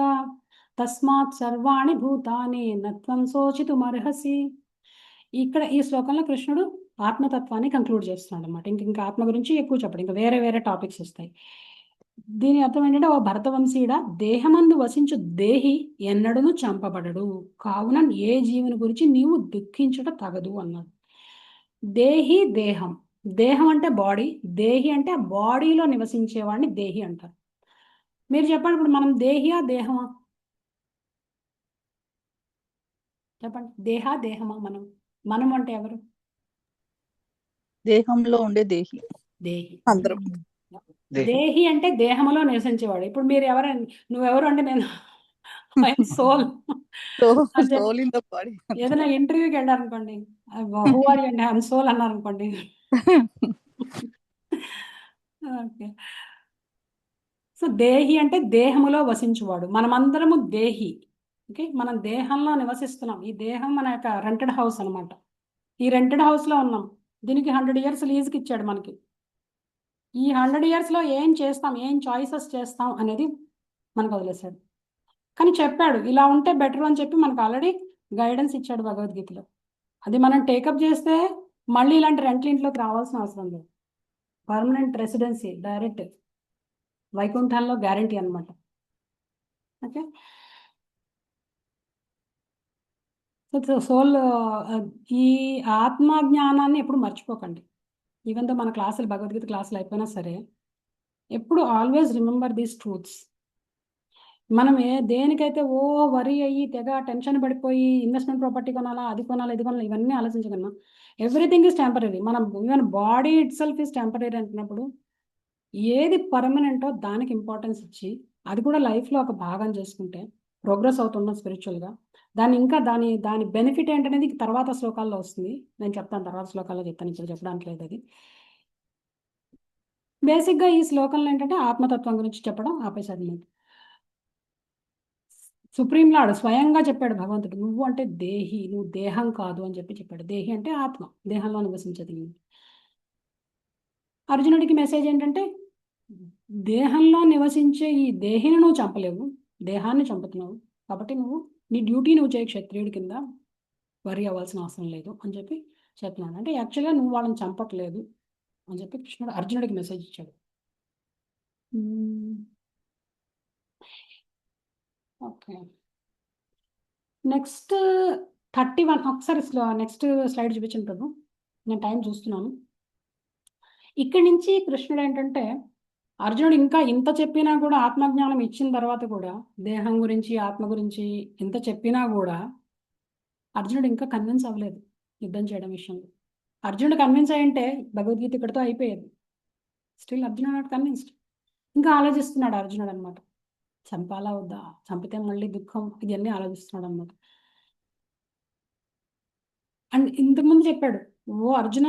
తస్మాత్ సర్వాణి భూతాని నత్వం శోచితుమర్హసి. ఇక్కడ ఈ శ్లోకంలో కృష్ణుడు ఆత్మతత్వాన్ని కంక్లూడ్ చేస్తున్నాడు అనమాట. ఇంకా ఆత్మ గురించి ఎక్కువ చెప్పడు, ఇంకా వేరే వేరే టాపిక్స్ వస్తాయి. దీని అర్థం ఏంటంటే ఓ భరతవంశీయుడ, దేహమందు వసించు దేహి ఎన్నడను చంపబడడు, కావున ఏ జీవుని గురించి నీవు దుఃఖించుట తగదు అన్నాడు. దేహి దేహం, దేహం అంటే బాడీ, దేహి అంటే ఆ బాడీలో నివసించేవాడిని దేహి అంటారు. మీరు చెప్పండి, ఇప్పుడు మనం దేహియా దేహమా? చెప్పండి, దేహమా? మనం అంటే ఎవరు? దేహంలో ఉండే దేహి దేహి. అందరం. దేహి అంటే దేహంలో నివసించేవాడు. ఇప్పుడు మీరు నువ్వెవరు అంటే నేను soul soul in the body. ఏదైనా ఇంటర్వ్యూకి వెళ్ళారనుకోండి, హూ ఆర్ యు అంటే ఐఎమ్ సోల్ అన్నారనుకోండి. ఓకే. సో దేహి అంటే దేహములో వసించువాడు. మనమందరము దేహి. ఓకే, మనం దేహంలో నివసిస్తున్నాం. ఈ దేహం మన యొక్క రెంటెడ్ హౌస్ అనమాట. ఈ రెంటెడ్ హౌస్లో ఉన్నాం. దీనికి 100 years లీజ్కి ఇచ్చాడు మనకి. ఈ 100 yearsలో ఏం చేస్తాం, ఏం చాయిసెస్ చేస్తాం అనేది మనకు వదిలేశాడు. కానీ చెప్పాడు ఇలా ఉంటే బెటర్ అని చెప్పి మనకు ఆల్రెడీ గైడెన్స్ ఇచ్చాడు భగవద్గీతలో. అది మనం టేకప్ చేస్తే మళ్ళీ ఇలాంటి రెంట్ల ఇంట్లోకి రావాల్సిన అవసరం లేదు. పర్మనెంట్ రెసిడెన్సీ డైరెక్ట్ వైకుంఠంలో గ్యారంటీ అనమాట. ఓకే, సో సోల్ ఈ ఆత్మ జ్ఞానాన్ని ఎప్పుడు మర్చిపోకండి. ఈవెన్ దో మన క్లాసులు భగవద్గీత క్లాసులు అయిపోయినా సరే, ఎప్పుడు ఆల్వేస్ రిమెంబర్ దీస్ ట్రూత్స్. మనం దేనికైతే వరి అయ్యి తెగ టెన్షన్ పడిపోయి ఇన్వెస్ట్మెంట్ ప్రాపర్టీ కొనాలా, అది కొనాలా, ఇది కొనాలా, ఇవన్నీ ఆలోచించగలమా? Everything is temporary. మనం even body itself is temporary అంటున్నప్పుడు ఏది పర్మనెంటో దానికి ఇంపార్టెన్స్ ఇచ్చి అది కూడా లైఫ్లో ఒక భాగం చేసుకుంటే ప్రోగ్రెస్ అవుతున్నాం స్పిరిచువల్గా. దాని బెనిఫిట్ ఏంటనేది తర్వాత శ్లోకాల్లో వస్తుంది. నేను చెప్తాను, తర్వాత శ్లోకాల్లో చెప్తాను, ఇప్పుడు చెప్పడానికి లేదు. అది బేసిక్గా ఈ శ్లోకంలో ఏంటంటే ఆత్మతత్వం గురించి చెప్పడం ఆపేశారు. సుప్రీం లార్డ్ స్వయంగా చెప్పాడు భగవంతుడు, నువ్వు అంటే దేహి, నువ్వు దేహం కాదు అని చెప్పాడు. దేహి అంటే ఆత్మ, దేహంలో నివసించేది. అర్జునుడికి మెసేజ్ ఏంటంటే దేహంలో నివసించే ఈ దేహిని నువ్వు చంపలేవు, దేహాన్ని చంపుతున్నావు. కాబట్టి నీ డ్యూటీ నువ్వు చేయ, క్షత్రియుడి కింద వరి అవ్వాల్సిన అవసరం లేదు అని చెప్పి చెప్తున్నాడు. అంటే యాక్చువల్గా నువ్వు వాళ్ళని చంపట్లేదు అని చెప్పి కృష్ణుడు అర్జునుడికి మెసేజ్ ఇచ్చాడు. ఓకే, నెక్స్ట్ 31 ఒకసారి నెక్స్ట్ స్లైడ్ చూపించండి ప్రభు. నేను టైం చూస్తున్నాను. ఇక్కడి నుంచి కృష్ణుడు ఏంటంటే అర్జునుడు ఇంకా ఇంత చెప్పినా కూడా, ఆత్మజ్ఞానం ఇచ్చిన తర్వాత కూడా దేహం గురించి ఆత్మ గురించి ఇంత చెప్పినా కూడా అర్జునుడు ఇంకా కన్విన్స్ అవ్వలేదు యుద్ధం చేయడం విషయంలో. అర్జునుడు కన్విన్స్ అయ్యంటే భగవద్గీత ఇక్కడితో అయిపోయేది. స్టిల్ అర్జునుడు నాట్ కన్విన్స్డ్. ఇంకా ఆలోచిస్తున్నాడు అర్జునుడు అనమాట. చంపాలా వద్దా, చంపితే మళ్ళీ దుఃఖం, ఇవన్నీ ఆలోచిస్తున్నాడు అనమాట. అండ్ ఇంతకుముందు చెప్పాడు ఓ అర్జున,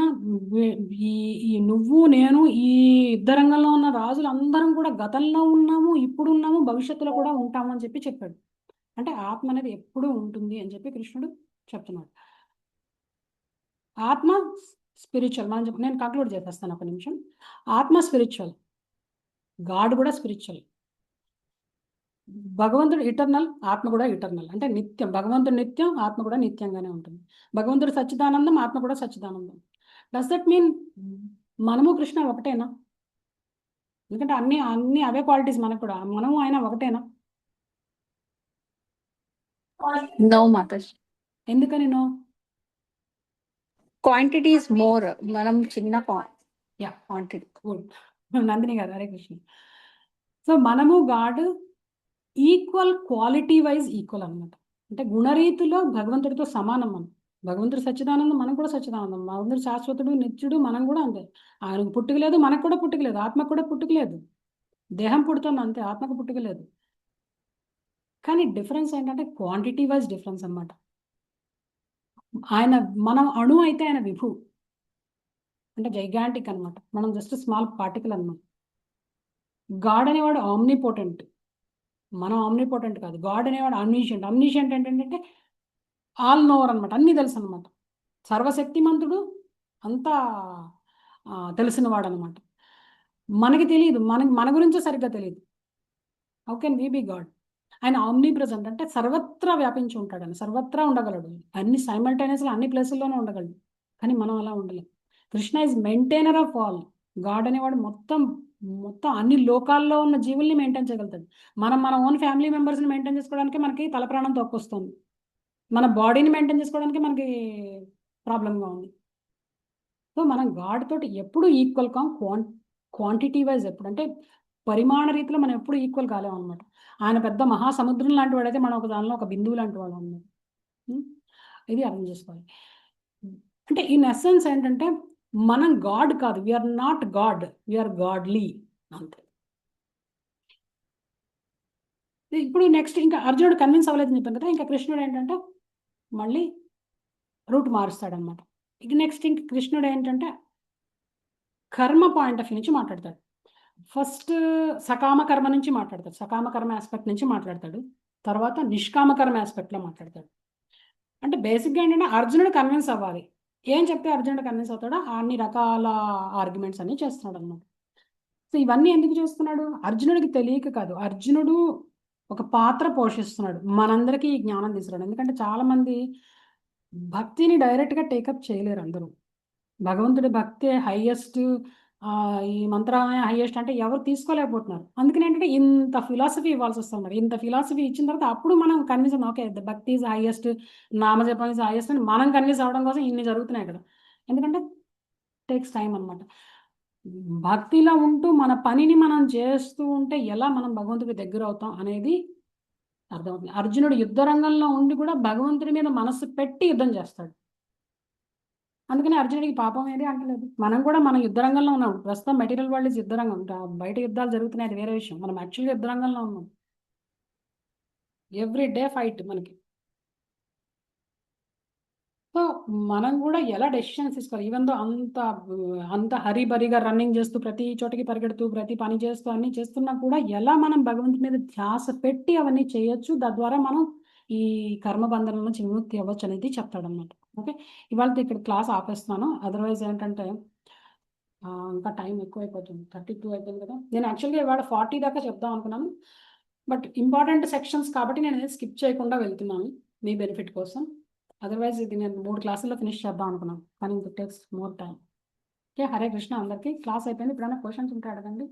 ఈ ఈ నువ్వు నేను ఈ యుద్ధ రంగంలో ఉన్న రాజులు అందరం కూడా గతంలో ఉన్నాము, ఇప్పుడు ఉన్నాము, భవిష్యత్తులో కూడా ఉంటాము అని చెప్పి చెప్పాడు. అంటే ఆత్మ అనేది ఎప్పుడూ ఉంటుంది అని చెప్పి కృష్ణుడు చెప్తున్నాడు. ఆత్మ స్పిరిచువల్, నేను కంక్లూడ్ చేసేస్తాను ఒక నిమిషం. ఆత్మ స్పిరిచువల్, గాడ్ కూడా స్పిరిచువల్. భగవంతుడు ఇటర్నల్, ఆత్మ కూడా ఇటర్నల్, అంటే నిత్యం. భగవంతుడు నిత్యం, ఆత్మ కూడా నిత్యంగానే ఉంటుంది. భగవంతుడు సచ్చిదానందం, ఆత్మ కూడా సచ్చిదానందం. డస్ దట్ మీన్ మనము కృష్ణ ఒకటేనా? ఎందుకంటే అన్ని అన్ని అవే క్వాలిటీస్ మనకు కూడా. మనము ఆయన ఒకటేనా? No, Mataji. ఎందుకని నో? Quantity is more. మనం చిన్న యా, క్వాంటిటీ. గుడ్. నందిని గారు, హరే కృష్ణ. సో మనము God equal, quality wise equal అనమాట. అంటే గుణరీతిలో భగవంతుడితో సమానం మనం. భగవంతుడు సచ్చిదానందం, మనం కూడా సచ్చిదానందం. భగవంతుడు శాశ్వతుడు, నిత్యుడు, మనం కూడా అంతే. ఆయనకు పుట్టుక లేదు, మనకు కూడా పుట్టుక లేదు, ఆత్మకు కూడా పుట్టుక లేదు. దేహం పుడుతుంది అంతే, ఆత్మకు పుట్టుక లేదు. కానీ డిఫరెన్స్ ఏంటంటే క్వాంటిటీ వైజ్ డిఫరెన్స్ అనమాట. ఆయన, మనం అణు అయితే ఆయన విభు, అంటే జైగాంటిక్ అనమాట. మనం జస్ట్ స్మాల్ పార్టికల్ అనమాట. గాడ్ అనేవాడు ఆమ్నిపోటెంట్, మనం ఆమ్నిపోటెంట్ కాదు. గాడ్ అనేవాడు అమ్నీషియంట్. అమ్నీషియంట్ ఏంటంటే ఆల్ నోవర్ అనమాట, అన్నీ తెలుసు అనమాట. సర్వశక్తిమంతుడు, అంతా తెలిసినవాడు అనమాట. మనకి తెలియదు, మన గురించే సరిగ్గా తెలియదు. How can we be God? ఆయన ఆమ్నీ ప్రెజెంట్, అంటే సర్వత్రా వ్యాపించి ఉంటాడు. ఆయన సర్వత్రా ఉండగలడు, అన్ని సైమల్టేనియస్గా అన్ని ప్లేసుల్లోనే ఉండగలడు. కానీ మనం అలా ఉండలేం. Krishna is maintainer of all. God అనేవాడు మొత్తం మొత్తం అన్ని లోకాల్లో ఉన్న జీవుల్ని మెయింటైన్ చేయగలుగుతాడు. మనం మన ఓన్ ఫ్యామిలీ మెంబర్స్ని మెయింటైన్ చేసుకోవడానికి మనకి తల ప్రాణం తొక్కొస్తుంది. మన బాడీని మెయింటైన్ చేసుకోవడానికి మనకి ప్రాబ్లంగా ఉంది. సో మనం గాడ్ తోటి ఎప్పుడు ఈక్వల్ కాం, క్వాంటిటీ వైజ్ ఎప్పుడు, అంటే పరిమాణ రీతిలో మనం ఎప్పుడు ఈక్వల్ కాలేము అనమాట. ఆయన పెద్ద మహాసముద్రం లాంటి వాడైతే మనం ఒక దానిలో ఒక బిందువు లాంటి వాడు అన్నమాట. ఇది అర్థం చేసుకోవాలి. అంటే ఇన్ ఎసెన్స్ ఏంటంటే మనం గాడ్ కాదు, we are not God, we are godly అంతే. ఇప్పుడు నెక్స్ట్ ఇంకా అర్జునుడు కన్విన్స్ అవ్వలేదని చెప్పాను కదా, ఇంకా కృష్ణుడు ఏంటంటే మళ్ళీ రూట్ మారుస్తాడనమాట. ఇక నెక్స్ట్ ఇంక కృష్ణుడు ఏంటంటే కర్మ పాయింట్ ఆఫ్ వ్యూ నుంచి మాట్లాడతాడు. ఫస్ట్ సకామ కర్మ నుంచి మాట్లాడతాడు, సకామ కర్మ ఆస్పెక్ట్ నుంచి మాట్లాడతాడు. తర్వాత నిష్కామ కర్మ ఆస్పెక్ట్లో మాట్లాడతాడు. అంటే బేసిక్గా ఏంటంటే అర్జునుడు కన్విన్స్ అవ్వాలి. ఏం చెప్తే అర్జునుడు కన్విన్స్ అవుతాడో అన్ని రకాల ఆర్గ్యుమెంట్స్ అన్ని చేస్తున్నాడు అనమాట. సో ఇవన్నీ ఎందుకు చేస్తున్నాడు? అర్జునుడికి తెలియక కాదు, అర్జునుడు ఒక పాత్ర పోషిస్తున్నాడు మనందరికీ ఈ జ్ఞానం తీసుకురాడు. ఎందుకంటే చాలామంది భక్తిని డైరెక్ట్గా టేకప్ చేయలేరు అందరూ. భగవంతుడి భక్తే హైయెస్ట్, ఈ మంత్రాలయ హైయెస్ట్ అంటే ఎవరు తీసుకోలేకపోతున్నారు. అందుకని ఏంటంటే ఇంత ఫిలాసఫీ ఇవ్వాల్సి వస్తుంది. ఇంత ఫిలాసఫీ ఇచ్చిన తర్వాత అప్పుడు మనం కన్విన్స్ అవుతాం, ఓకే భక్తి ఈజ్ హైయెస్ట్, నామజపం ఈజ్ హైయెస్ట్ అని మనం కన్విన్స్ అవ్వడం కోసం ఇన్ని జరుగుతున్నాయి కదా. ఎందుకంటే టేక్స్ టైం అనమాట. భక్తిలో ఉంటూ మన పనిని మనం చేస్తూ ఉంటే ఎలా మనం భగవంతుడి దగ్గర అవుతాం అనేది అర్థమవుతుంది. అర్జునుడు యుద్ధ రంగంలో ఉండి కూడా భగవంతుడి మీద మనసు పెట్టి యుద్ధం చేస్తాడు. అందుకని అర్జునుడికి పాపం ఏది అంటలేదు. మనం కూడా మన యుద్ధ రంగంలో ఉన్నాం. ప్రస్తుతం మెటీరియల్ వరల్డ్ ఇస్ యుద్ధ రంగం, బయట యుద్ధాలు జరుగుతున్నాయి, అది వేరే విషయం. మనం యాక్చువల్గా యుద్ధ రంగంలో ఉన్నాం. ఎవ్రీ డే ఫైట్ మనకి. సో మనం కూడా ఎలా డెసిషన్స్ తీసుకోవాలి, ఈవెన్ దో అంత హరిబరిగా రన్నింగ్ చేస్తూ ప్రతి చోటకి పరిగెడుతూ ప్రతి పని చేస్తూ అన్ని చేస్తున్నా కూడా ఎలా మనం భగవంతుడి మీద ధ్యాస పెట్టి అవన్నీ చేయొచ్చు, తద్వారా మనం ఈ కర్మబంధనం నుంచి విముక్తి అవ్వచ్చు అనేది చెప్తాడనమాట. ఓకే, ఇవాళ ఇక్కడ క్లాస్ ఆపేస్తున్నాను. అదర్వైజ్ ఏంటంటే ఇంకా టైం ఎక్కువైపోతుంది, 32 అయిపోయింది కదా. నేను యాక్చువల్గా ఇవాళ 40 దాకా చెప్దాం అనుకున్నాను, బట్ ఇంపార్టెంట్ సెక్షన్స్ కాబట్టి నేను స్కిప్ చేయకుండా వెళ్తున్నాను మీ బెనిఫిట్ కోసం. అదర్వైజ్ ఇది నేను 3 క్లాసుల్లో ఫినిష్ చేద్దాం అనుకున్నాను, కానీ ఇది takes more time. Okay, Hare Krishna అందరికీ. క్లాస్ అయిపోయింది. ఇప్పుడైనా క్వశ్చన్స్ ఉంటే అడగండి.